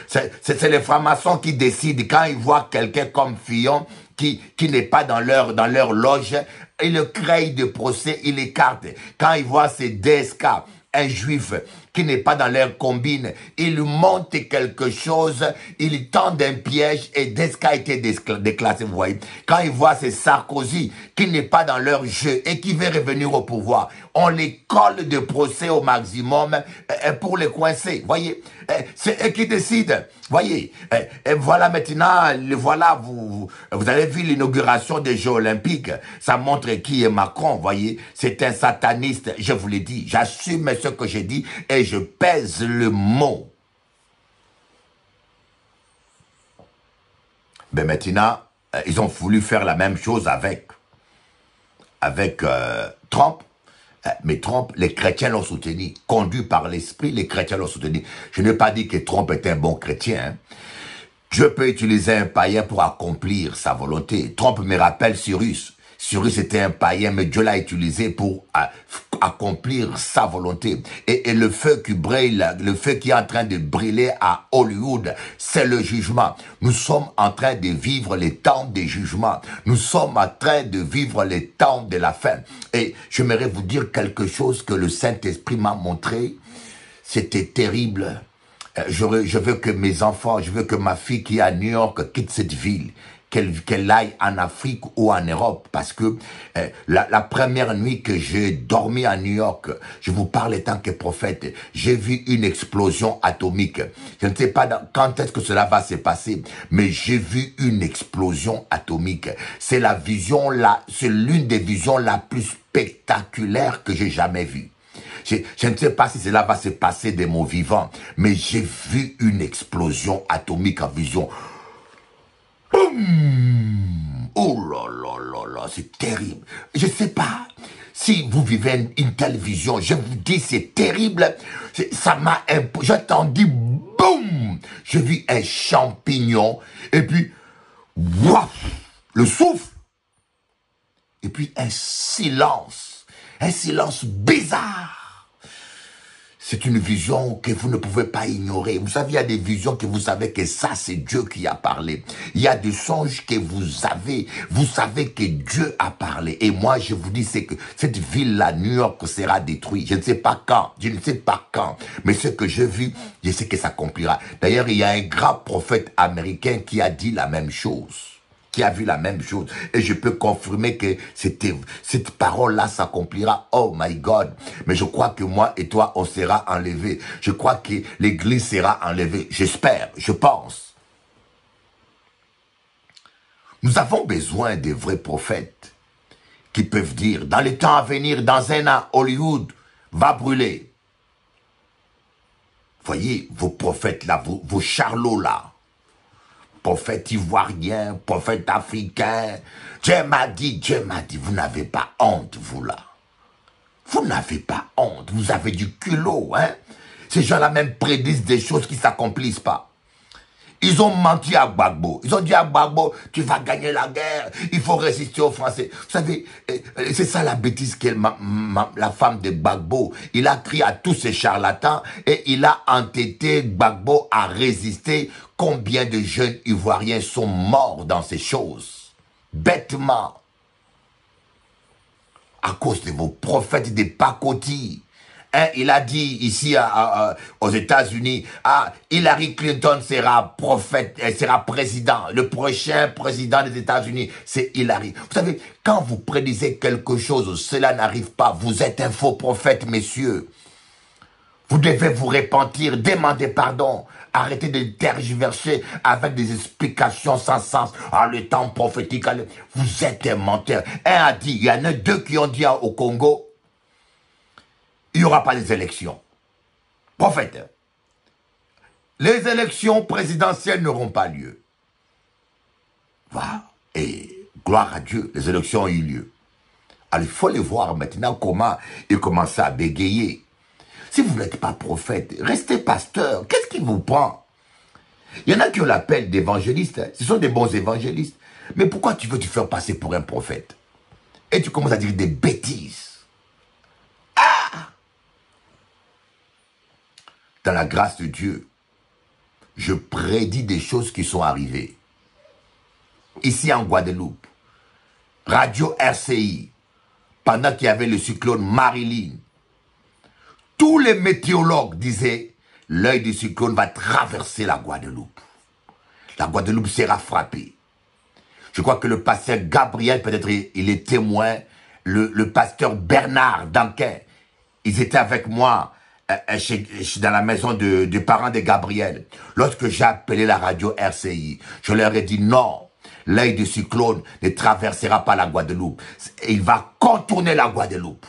C'est les francs-maçons qui décident quand ils voient quelqu'un comme Fillon qui n'est pas dans leur loge, ils le créent de procès, ils l'écartent. Quand ils voient ces DSK, un juif qui n'est pas dans leur combine, il monte quelque chose, il tend un piège et DSK a été déclassé, vous voyez. Quand ils voient ces Sarkozy qui n'est pas dans leur jeu et qui veut revenir au pouvoir, on les colle de procès au maximum pour les coincer, voyez. C'est eux qui décident, voyez. Et voilà maintenant, voilà, vous avez vu l'inauguration des Jeux Olympiques, ça montre qui est Macron, voyez. C'est un sataniste, je vous l'ai dit, j'assume ce que j'ai dit et je pèse le mot. Mais maintenant, ils ont voulu faire la même chose avec Trump. Mais Trump, les chrétiens l'ont soutenu. Conduit par l'esprit, les chrétiens l'ont soutenu. Je n'ai pas dit que Trump est un bon chrétien. Hein. Dieu peut utiliser un païen pour accomplir sa volonté. Trump me rappelle Cyrus. Cyrus était un païen, mais Dieu l'a utilisé pour accomplir sa volonté. Et le feu qui brille, le feu qui est en train de brûler à Hollywood, c'est le jugement. Nous sommes en train de vivre les temps des jugements. Nous sommes en train de vivre les temps de la fin. Et j'aimerais vous dire quelque chose que le Saint-Esprit m'a montré. C'était terrible. Je veux que mes enfants, je veux que ma fille qui est à New York quitte cette ville. Qu'elle aille en Afrique ou en Europe, parce que la première nuit que j'ai dormi à New York, je vous parle en tant que prophète, j'ai vu une explosion atomique. Je ne sais pas quand est-ce que cela va se passer, mais j'ai vu une explosion atomique. C'est la vision là, c'est l'une des visions la plus spectaculaires que j'ai jamais vue. Je ne sais pas si cela va se passer de mon vivant, mais j'ai vu une explosion atomique en vision. Boum! Oh là là là là, c'est terrible. Je ne sais pas si vous vivez une telle vision. Je vous dis, c'est terrible. Ça m'a imposé. J'attendis, boum! J'ai vu un champignon. Et puis, wouah! Le souffle. Et puis, un silence. Un silence bizarre. C'est une vision que vous ne pouvez pas ignorer. Vous savez, il y a des visions que vous savez que ça, c'est Dieu qui a parlé. Il y a des songes que vous savez que Dieu a parlé. Et moi, je vous dis, c'est que cette ville-là, New York, sera détruite. Je ne sais pas quand, mais ce que j'ai vu, je sais que ça accomplira. D'ailleurs, il y a un grand prophète américain qui a dit la même chose. Qui a vu la même chose. Et je peux confirmer que cette parole-là s'accomplira. Oh my God. Mais je crois que moi et toi, on sera enlevés. Je crois que l'église sera enlevée. J'espère, je pense. Nous avons besoin des vrais prophètes qui peuvent dire, dans les temps à venir, dans un an, Hollywood va brûler. Voyez, vos prophètes là, vos charlots là, prophète ivoirien, prophète africain. Dieu m'a dit, vous n'avez pas honte, vous là. Vous n'avez pas honte, vous avez du culot, hein. Ces gens-là même prédisent des choses qui ne s'accomplissent pas. Ils ont menti à Gbagbo. Ils ont dit à Gbagbo, tu vas gagner la guerre, il faut résister aux Français. Vous savez, c'est ça la bêtise qu'est la femme de Gbagbo. Il a crié à tous ces charlatans et il a entêté Gbagbo à résister. Combien de jeunes Ivoiriens sont morts dans ces choses? Bêtement. À cause de vos prophètes des pacotis. Hein, il a dit ici aux États-Unis, Hillary Clinton sera prophète, elle sera président. Le prochain président des États-Unis, c'est Hillary. Vous savez, quand vous prédisez quelque chose, cela n'arrive pas. Vous êtes un faux prophète, messieurs. Vous devez vous repentir, demander pardon. Arrêtez de tergiverser avec des explications sans sens. Le temps prophétique, vous êtes un menteur. Un a dit, il y en a deux qui ont dit au Congo, il n'y aura pas des élections. Prophète, les élections présidentielles n'auront pas lieu. Voilà. Et gloire à Dieu, les élections ont eu lieu. Alors il faut les voir maintenant comment ils commencent à bégayer. Si vous n'êtes pas prophète, restez pasteur. Qu'est-ce qui vous prend? Il y en a qui ont l'appel d'évangélistes. Ce sont des bons évangélistes. Mais pourquoi tu veux te faire passer pour un prophète? Et tu commences à dire des bêtises. Dans la grâce de Dieu, je prédis des choses qui sont arrivées. Ici en Guadeloupe, Radio RCI, pendant qu'il y avait le cyclone Marilyn, tous les météorologues disaient, l'œil du cyclone va traverser la Guadeloupe. La Guadeloupe sera frappée. Je crois que le pasteur Gabriel, peut-être il est témoin, le pasteur Bernard Danquin, ils étaient avec moi dans la maison des parents de Gabriel. Lorsque j'ai appelé la radio RCI, je leur ai dit non, l'œil du cyclone ne traversera pas la Guadeloupe. Il va contourner la Guadeloupe.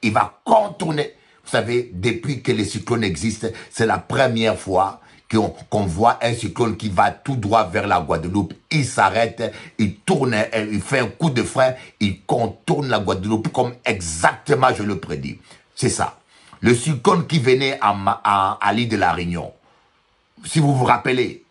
Il va contourner. Vous savez, depuis que les cyclones existent, c'est la première fois qu'on voit un cyclone qui va tout droit vers la Guadeloupe. Il s'arrête, il tourne, il fait un coup de frein, il contourne la Guadeloupe comme exactement je le prédis. C'est ça. Le cyclone qui venait à l'île de la Réunion, si vous vous rappelez,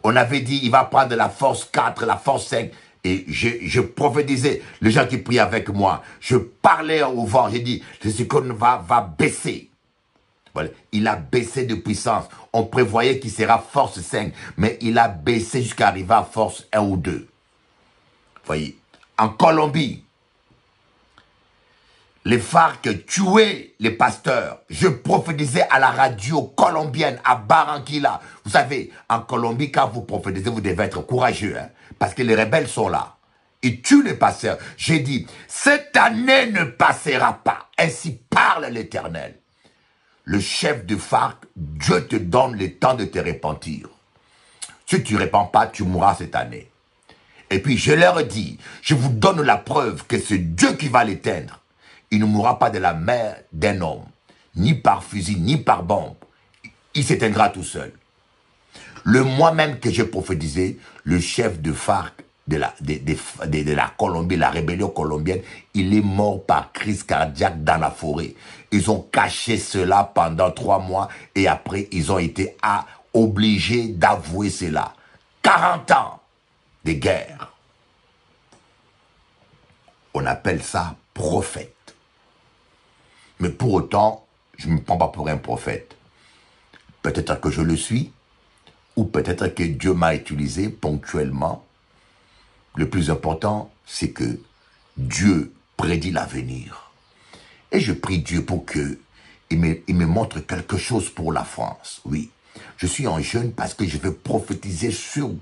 on avait dit il va prendre la force 4, la force 5. Et je prophétisais, les gens qui prient avec moi, je parlais au vent, j'ai dit, le cyclone va baisser. Voilà. Il a baissé de puissance. On prévoyait qu'il sera force 5, mais il a baissé jusqu'à arriver à force 1 ou 2. Voyez, en Colombie, les FARC tuaient les pasteurs. Je prophétisais à la radio colombienne, à Barranquilla. Vous savez, en Colombie, quand vous prophétisez, vous devez être courageux, hein, parce que les rebelles sont là. Ils tuent les pasteurs. J'ai dit, cette année ne passera pas. Ainsi parle l'Éternel. Le chef de FARC, Dieu te donne le temps de te repentir. Si tu ne répands pas, tu mourras cette année. Et puis je leur dis, je vous donne la preuve que c'est Dieu qui va l'éteindre. Il ne mourra pas de la main d'un homme, ni par fusil, ni par bombe. Il s'éteindra tout seul. Le mois même que j'ai prophétisé, le chef de FARC de la Colombie, la rébellion colombienne, il est mort par crise cardiaque dans la forêt. Ils ont caché cela pendant 3 mois et après, ils ont été obligés d'avouer cela. 40 ans de guerre. On appelle ça prophète. Mais pour autant, je ne me prends pas pour un prophète. Peut-être que je le suis, ou peut-être que Dieu m'a utilisé ponctuellement. Le plus important, c'est que Dieu prédit l'avenir. Et je prie Dieu pour qu'il me montre quelque chose pour la France, oui. Je suis en jeûne parce que je veux prophétiser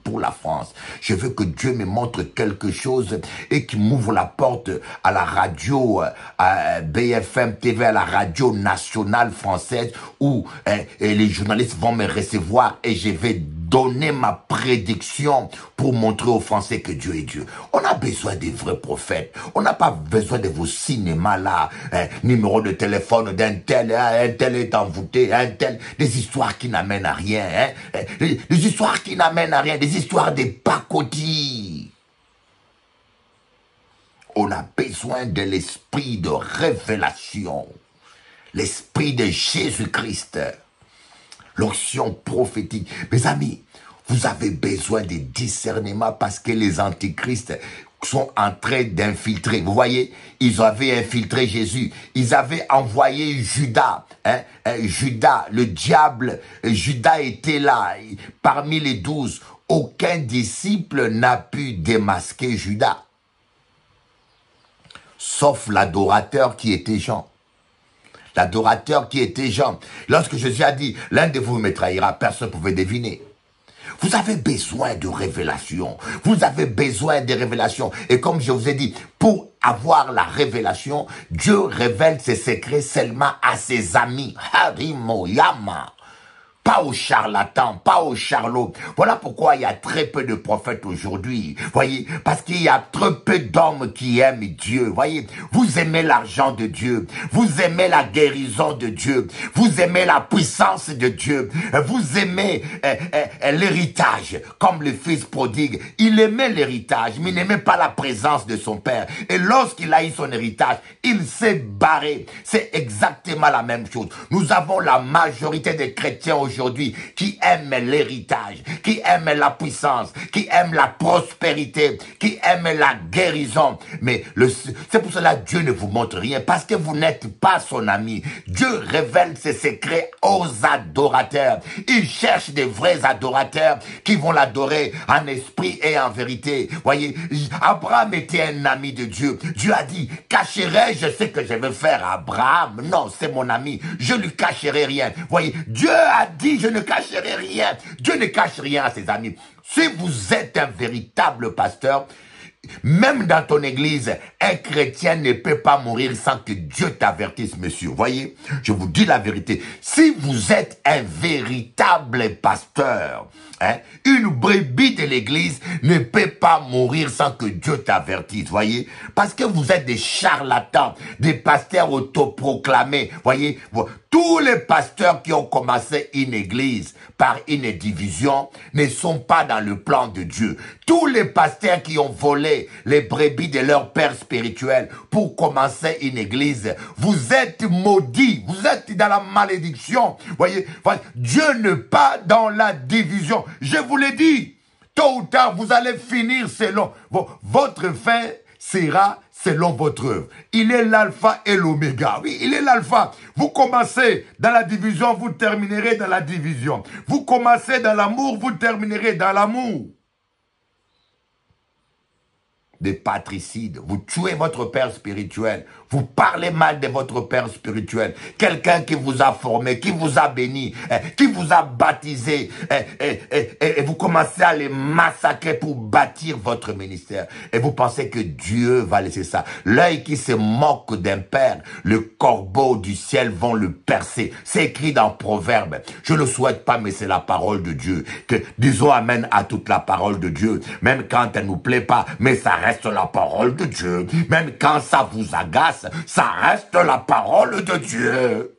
pour la France. Je veux que Dieu me montre quelque chose et qu'il m'ouvre la porte à la radio, à BFM TV, à la radio nationale française où les journalistes vont me recevoir et je vais donner ma prédiction pour montrer aux Français que Dieu est Dieu. On a besoin des vrais prophètes. On n'a pas besoin de vos cinémas là, numéro de téléphone d'un tel, un tel est envoûté, un tel, des histoires qui n'amènent à rien, des histoires qui n'amènent à rien, des histoires des pacotis. On a besoin de l'esprit de révélation, l'esprit de Jésus-Christ. L'onction prophétique. Mes amis, vous avez besoin de discernement parce que les antichrists sont en train d'infiltrer. Vous voyez, ils avaient infiltré Jésus. Ils avaient envoyé Judas. Judas, le diable, Judas était là. Parmi les 12, aucun disciple n'a pu démasquer Judas. Sauf l'adorateur qui était Jean. L'adorateur qui était Jean. Lorsque Jésus a dit, l'un de vous me trahira, personne ne pouvait deviner. Vous avez besoin de révélation. Vous avez besoin de révélation. Et comme je vous ai dit, pour avoir la révélation, Dieu révèle ses secrets seulement à ses amis. Harimoyama. Pas aux charlatans, pas aux charlots. Voilà pourquoi il y a très peu de prophètes aujourd'hui. Voyez, parce qu'il y a très peu d'hommes qui aiment Dieu. Voyez, vous aimez l'argent de Dieu. Vous aimez la guérison de Dieu. Vous aimez la puissance de Dieu. Vous aimez l'héritage. Comme le fils prodigue. Il aimait l'héritage, mais il n'aimait pas la présence de son père. Et lorsqu'il a eu son héritage, il s'est barré. C'est exactement la même chose. Nous avons la majorité des chrétiens aujourd'hui qui aiment l'héritage, qui aiment la puissance, qui aiment la prospérité, qui aiment la guérison. Mais c'est pour cela que Dieu ne vous montre rien, parce que vous n'êtes pas son ami. Dieu révèle ses secrets aux adorateurs. Il cherche des vrais adorateurs qui vont l'adorer en esprit et en vérité. Voyez, Abraham était un ami de Dieu. Dieu a dit, cacherai-je ce que je vais faire à Abraham? Non, c'est mon ami. Je lui cacherai rien. Voyez, Dieu a dit, je ne cacherai rien. Dieu ne cache rien à ses amis. Si vous êtes un véritable pasteur, même dans ton église, un chrétien ne peut pas mourir sans que Dieu t'avertisse, monsieur. Voyez, je vous dis la vérité. Si vous êtes un véritable pasteur, une brebis de l'église ne peut pas mourir sans que Dieu t'avertisse, voyez. Parce que vous êtes des charlatans, des pasteurs autoproclamés, voyez. Tous les pasteurs qui ont commencé une église par une division ne sont pas dans le plan de Dieu. Tous les pasteurs qui ont volé les brebis de leur père spirituel pour commencer une église, vous êtes maudits, vous êtes dans la malédiction. Voyez, Dieu n'est pas dans la division. Je vous l'ai dit, tôt ou tard, vous allez finir selon votre fin sera selon votre œuvre. Il est l'alpha et l'oméga. Oui, il est l'alpha. Vous commencez dans la division, vous terminerez dans la division. Vous commencez dans l'amour, vous terminerez dans l'amour. Des patricides, vous tuez votre père spirituel, vous parlez mal de votre père spirituel, quelqu'un qui vous a formé, qui vous a béni, qui vous a baptisé, et vous commencez à les massacrer pour bâtir votre ministère. Et vous pensez que Dieu va laisser ça. L'œil qui se moque d'un père, le corbeau du ciel vont le percer. C'est écrit dans Proverbe. Je ne le souhaite pas, mais c'est la parole de Dieu. Que disons amen à toute la parole de Dieu, même quand elle nous plaît pas, mais ça reste la parole de Dieu. Même quand ça vous agace, ça reste la parole de Dieu.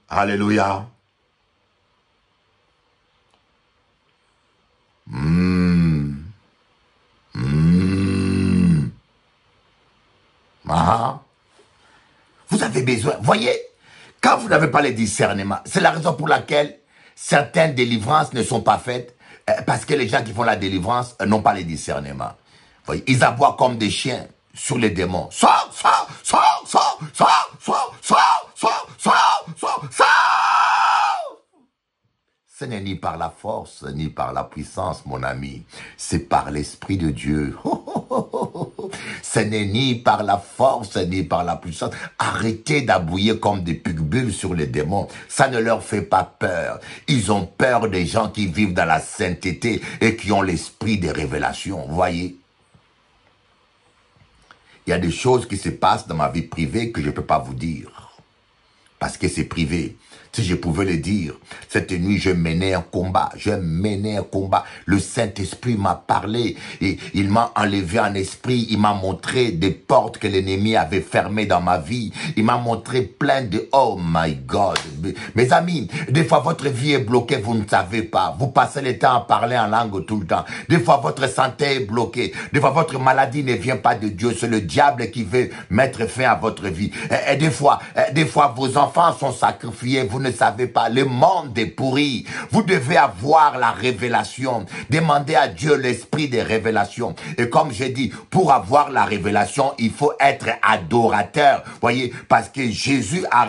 Alléluia. Vous avez besoin, voyez, quand vous n'avez pas les discernements, c'est la raison pour laquelle certaines délivrances ne sont pas faites, parce que les gens qui font la délivrance n'ont pas les discernements. Voyez, ils aboient comme des chiens sur les démons. Sors, sors, sors, sors, sors, sors, sors, sors, sors, sors, sors. Ce n'est ni par la force, ni par la puissance, mon ami. C'est par l'Esprit de Dieu. Ce n'est ni par la force, ni par la puissance. Arrêtez d'abouiller comme des pugbules sur les démons. Ça ne leur fait pas peur. Ils ont peur des gens qui vivent dans la sainteté et qui ont l'esprit des révélations. Voyez? Il y a des choses qui se passent dans ma vie privée que je ne peux pas vous dire. Parce que c'est privé. Si je pouvais le dire, cette nuit, je menais un combat. Le Saint-Esprit m'a parlé et il m'a enlevé en esprit. Il m'a montré des portes que l'ennemi avait fermées dans ma vie. Il m'a montré plein de... Oh my God. Mes amis, des fois, votre vie est bloquée, vous ne savez pas. Vous passez le temps à parler en langue tout le temps. Des fois, votre santé est bloquée. Des fois, votre maladie ne vient pas de Dieu. C'est le diable qui veut mettre fin à votre vie. Et des fois, vos enfants sont sacrifiés. Vous ne savez pas. Le monde est pourri. Vous devez avoir la révélation. Demandez à Dieu l'esprit des révélations. Et comme j'ai dit, pour avoir la révélation, il faut être adorateur. Voyez, parce que Jésus a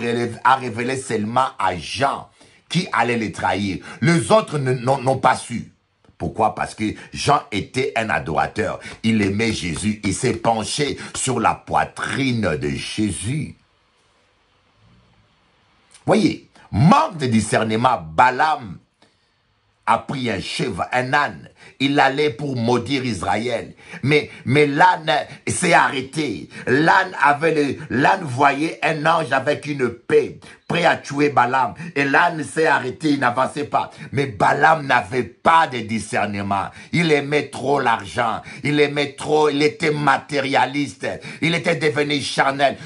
révélé seulement à Jean qui allait les trahir. Les autres n'ont pas su. Pourquoi? Parce que Jean était un adorateur. Il aimait Jésus. Il s'est penché sur la poitrine de Jésus. Voyez, manque de discernement, Balaam a pris un cheval, un âne. Il allait pour maudire Israël. Mais l'âne s'est arrêté. L'âne voyait un ange avec une épée, prêt à tuer Balaam. Et l'âne s'est arrêté, il n'avançait pas. Mais Balaam n'avait pas de discernement. Il aimait trop l'argent. Il était matérialiste. Il était devenu charnel.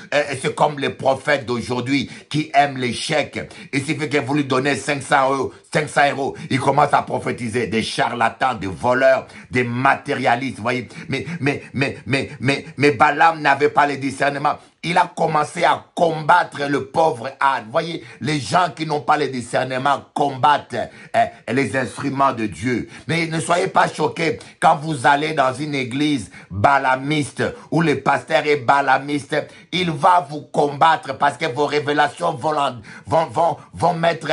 C'est comme les prophètes d'aujourd'hui qui aiment les chèques. Il suffit que vous lui donnez 500 euros. Il commence à prophétiser. Des charlatans, des voleurs, des matérialistes. Voyez. Mais Balaam n'avait pas le discernement. Il a commencé à combattre le pauvre âne. Voyez, les gens qui n'ont pas le discernement combattent les instruments de Dieu. Mais ne soyez pas choqués quand vous allez dans une église balamiste où le pasteur est balamiste. Il va vous combattre parce que vos révélations vont mettre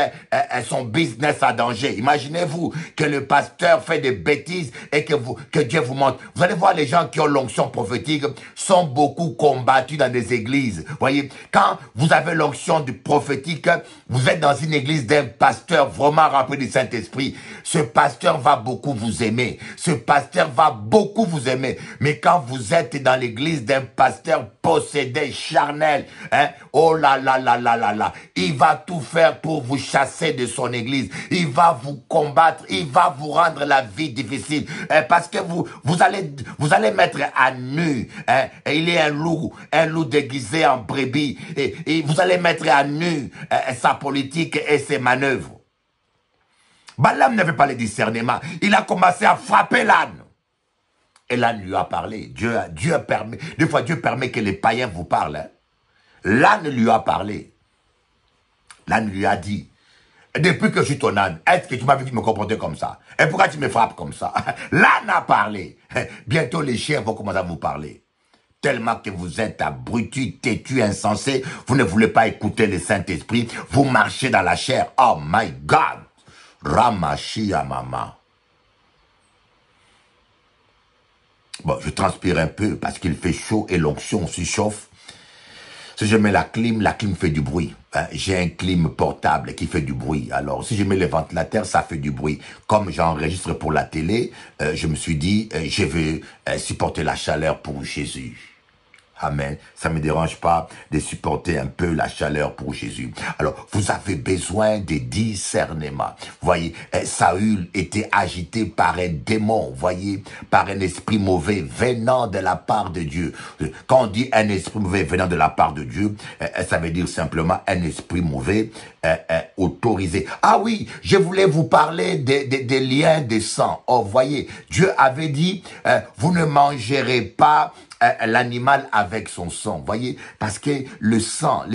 son business à danger. Imaginez-vous que le pasteur fait des bêtises et que Dieu vous montre. Vous allez voir les gens qui ont l'onction prophétique sont beaucoup combattus dans des églises. Voyez, quand vous avez l'onction du prophétique, vous êtes dans une église d'un pasteur vraiment rempli du Saint-Esprit. Ce pasteur va beaucoup vous aimer. Ce pasteur va beaucoup vous aimer. Mais quand vous êtes dans l'église d'un pasteur possédé, charnel, oh là là là là là là, il va tout faire pour vous chasser de son église. Il va vous combattre. Il va vous rendre la vie difficile. Parce que vous allez mettre à nu. Et il est un loup déguisé en brebis. Et vous allez mettre à nu sa politique et ses manœuvres. Balaam n'avait pas le discernement. Il a commencé à frapper l'âne. Et l'âne lui a parlé. Dieu permet. Des fois, Dieu permet que les païens vous parlent. L'âne lui a parlé. L'âne lui a dit, depuis que je suis ton âne, est-ce que tu m'as vu me comporter comme ça? Et pourquoi tu me frappes comme ça? L'âne a parlé. Bientôt, les chiens vont commencer à vous parler. Tellement que vous êtes abrutis, têtus, insensés, vous ne voulez pas écouter le Saint-Esprit, vous marchez dans la chair. Oh my God! Ramachia mama. Bon, je transpire un peu parce qu'il fait chaud et l'onction se chauffe. Si je mets la clim fait du bruit. J'ai un clim portable qui fait du bruit. Alors, si je mets le ventilateur, ça fait du bruit. Comme j'enregistre pour la télé, je me suis dit, je vais supporter la chaleur pour Jésus. Amen. Ça me dérange pas de supporter un peu la chaleur pour Jésus. Alors, vous avez besoin de discernement. Voyez, Saül était agité par un démon, voyez, par un esprit mauvais venant de la part de Dieu. Quand on dit un esprit mauvais venant de la part de Dieu, ça veut dire simplement un esprit mauvais autorisé. Ah oui, je voulais vous parler des liens de sang. Oh, voyez, Dieu avait dit, vous ne mangerez pas l'animal avec son sang, voyez, parce que le sang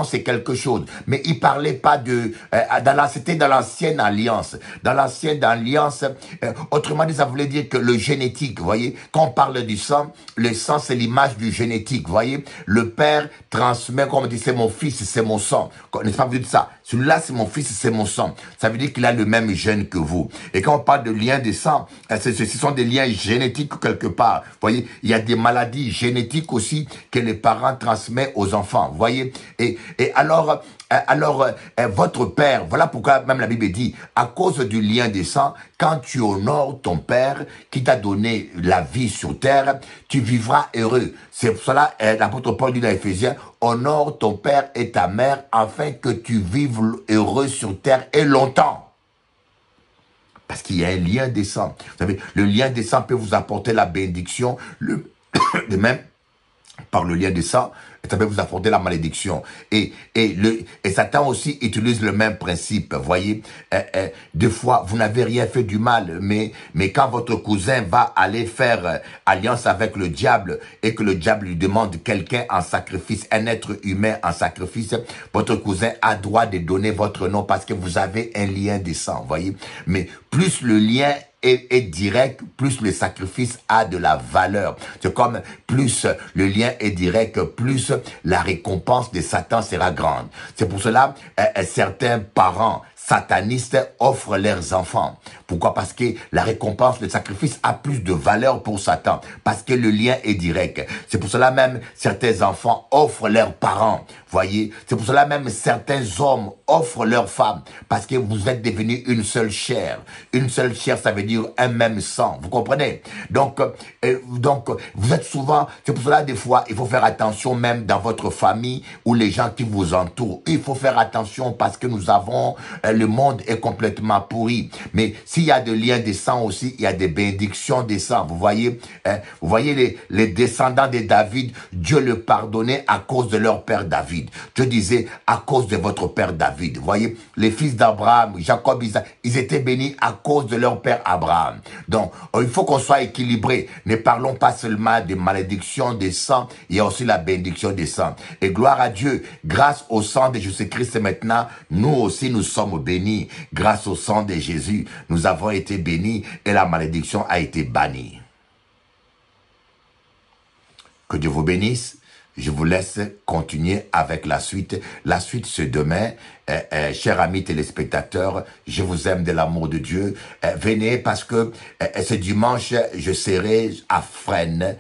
c'est quelque chose, mais il parlait pas de, c'était dans l'ancienne alliance, autrement dit, ça voulait dire que le génétique, voyez, quand on parle du sang, le sang c'est l'image du génétique, voyez, le père transmet, comme on dit, c'est mon fils, c'est mon sang, n'est-ce pas, vous dites ça, celui-là c'est mon fils, c'est mon sang, ça veut dire qu'il a le même gène que vous, et quand on parle de liens de sang, ce sont des liens génétiques quelque part, voyez, il y a des maladies génétiques aussi que les parents transmettent aux enfants, voyez. Et alors, votre père, voilà pourquoi même la Bible dit, à cause du lien des sang, quand tu honores ton père qui t'a donné la vie sur terre, tu vivras heureux. C'est pour cela, l'apôtre Paul dit dans Éphésiens, honore ton père et ta mère afin que tu vives heureux sur terre et longtemps. Parce qu'il y a un lien des sangs. Vous savez, le lien des sangs peut vous apporter la bénédiction, de même, par le lien des sangs, ça peut vous apporter la malédiction. Et Satan aussi utilise le même principe, voyez. Des fois, vous n'avez rien fait du mal, mais quand votre cousin va aller faire alliance avec le diable et que le diable lui demande quelqu'un en sacrifice, un être humain en sacrifice, votre cousin a droit de donner votre nom parce que vous avez un lien de sang, voyez. Mais plus le lien est direct, plus le sacrifice a de la valeur. C'est comme plus le lien est direct, plus la récompense de Satan sera grande. C'est pour cela certains parents satanistes offrent leurs enfants. Pourquoi? Parce que la récompense, le sacrifice a plus de valeur pour Satan. Parce que le lien est direct. C'est pour cela même certains enfants offrent leurs parents. Voyez? C'est pour cela même certains hommes offrent leurs femmes. Parce que vous êtes devenus une seule chair. Une seule chair, ça veut dire un même sang. Vous comprenez? Donc vous êtes souvent, c'est pour cela des fois, il faut faire attention même dans votre famille ou les gens qui vous entourent. Il faut faire attention parce que nous avons, le monde est complètement pourri. Mais s'il y a des liens de sang aussi, il y a des bénédictions de sang. Vous voyez les descendants de David, Dieu le pardonnait à cause de leur père David. Dieu disait à cause de votre père David. Vous voyez, les fils d'Abraham, Jacob, Isaac, ils étaient bénis à cause de leur père Abraham. Donc, il faut qu'on soit équilibré. Ne parlons pas seulement des malédictions des sang, il y a aussi la bénédiction des sang. Et gloire à Dieu, grâce au sang de Jésus-Christ maintenant, nous aussi nous sommes bénis. Grâce au sang de Jésus, nous avons été bénis et la malédiction a été bannie. Que Dieu vous bénisse. Je vous laisse continuer avec la suite. La suite, c'est demain. Chers amis téléspectateurs, je vous aime de l'amour de Dieu. Venez parce que ce dimanche, je serai à Fresnes.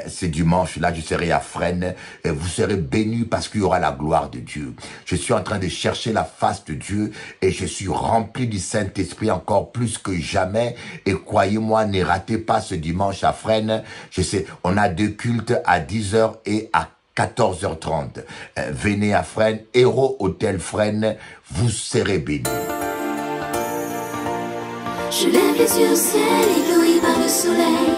Ce dimanche-là, je serai à Fresnes. Vous serez bénis parce qu'il y aura la gloire de Dieu. Je suis en train de chercher la face de Dieu et je suis rempli du Saint-Esprit encore plus que jamais. Et croyez-moi, ne ratez pas ce dimanche à Fresnes. Je sais, on a 2 cultes à 10h et à 14h30. Venez à Fresnes, Héros Hôtel Fresnes, vous serez bénis. Je lève les yeux au ciel, ébloui par le soleil.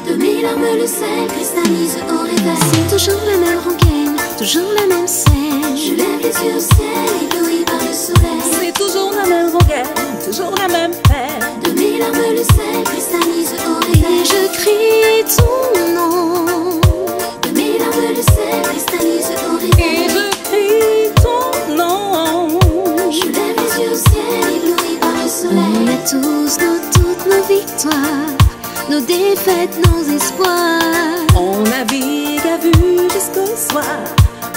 De mes larmes le sel cristallise au réveil. C'est toujours la même rengaine, toujours la même scène. Je lève les yeux au ciel, ébloui par le soleil. C'est toujours la même rengaine, toujours la même peine. De mes larmes le sel cristallise au réveil. Et je crie ton nom. De mes larmes le sel cristallise au réveil. Et je crie ton nom. Je lève les yeux au ciel, ébloui par le soleil. On a tous toutes nos victoires, nos défaites, nos espoirs. On navigue à vue jusqu'au soir.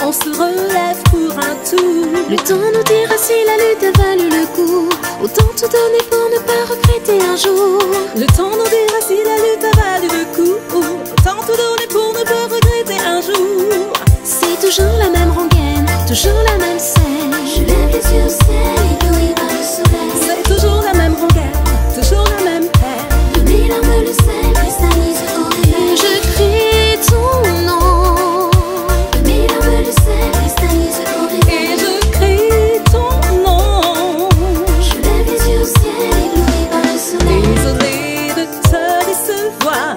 On se relève pour un tour. Le temps nous dira si la lutte a valu le coup. Autant tout donner pour ne pas regretter un jour. Le temps nous dira si la lutte a valu le coup. Autant tout donner pour ne pas regretter un jour. C'est toujours la même rengaine, toujours la même scène. Je lève les yeux au ciel, ébloui par le soleil. C'est toujours la même rengaine, toujours la même peine. De mes larmes le sel cristallise au réveil. Et je crie ton nom. De mes larmes le sel cristallise au réveil. Et je crie ton nom. Je lève les yeux au ciel, ébloui par le soleil. Désolé de te décevoir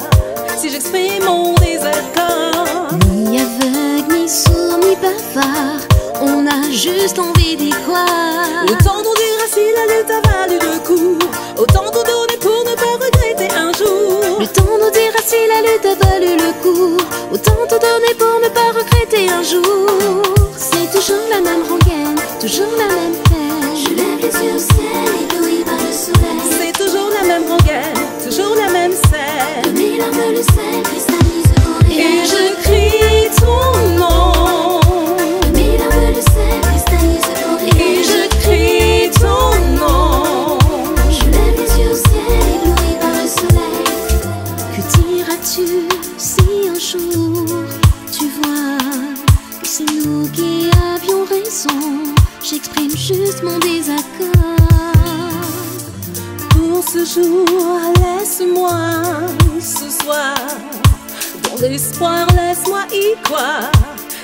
si j'exprime mon désaccord. Ni aveugle, ni sourd, ni bavard, on a juste envie d'y croire. Le temps nous dira si la lutte a valu le coup. Autant tout donner pour ne pas regretter un jour. Le temps nous dira si la lutte a valu le coup. Autant tout donner pour ne pas regretter un jour. C'est toujours la même rengaine, toujours la même peine. Je lève les yeux au ciel, ébloui par le soleil. C'est toujours la même rengaine, toujours la même De scène. mes larmes le sel cristallise au réveil. Et je crie ton nom. De mes larmes le sel cristallise au réveil. Et je crie ton nom. Je lève les yeux au ciel, ébloui par le soleil. Que diras-tu si un jour tu vois que c'est nous qui avions raison? J'exprime juste mon désaccord. Pour ce jour, laisse-moi ce soir dans l'espoir, laisse-moi y croire.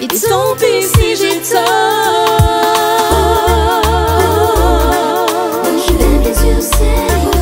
Et tant pis si j'ai tort. Je lève les yeux, c'est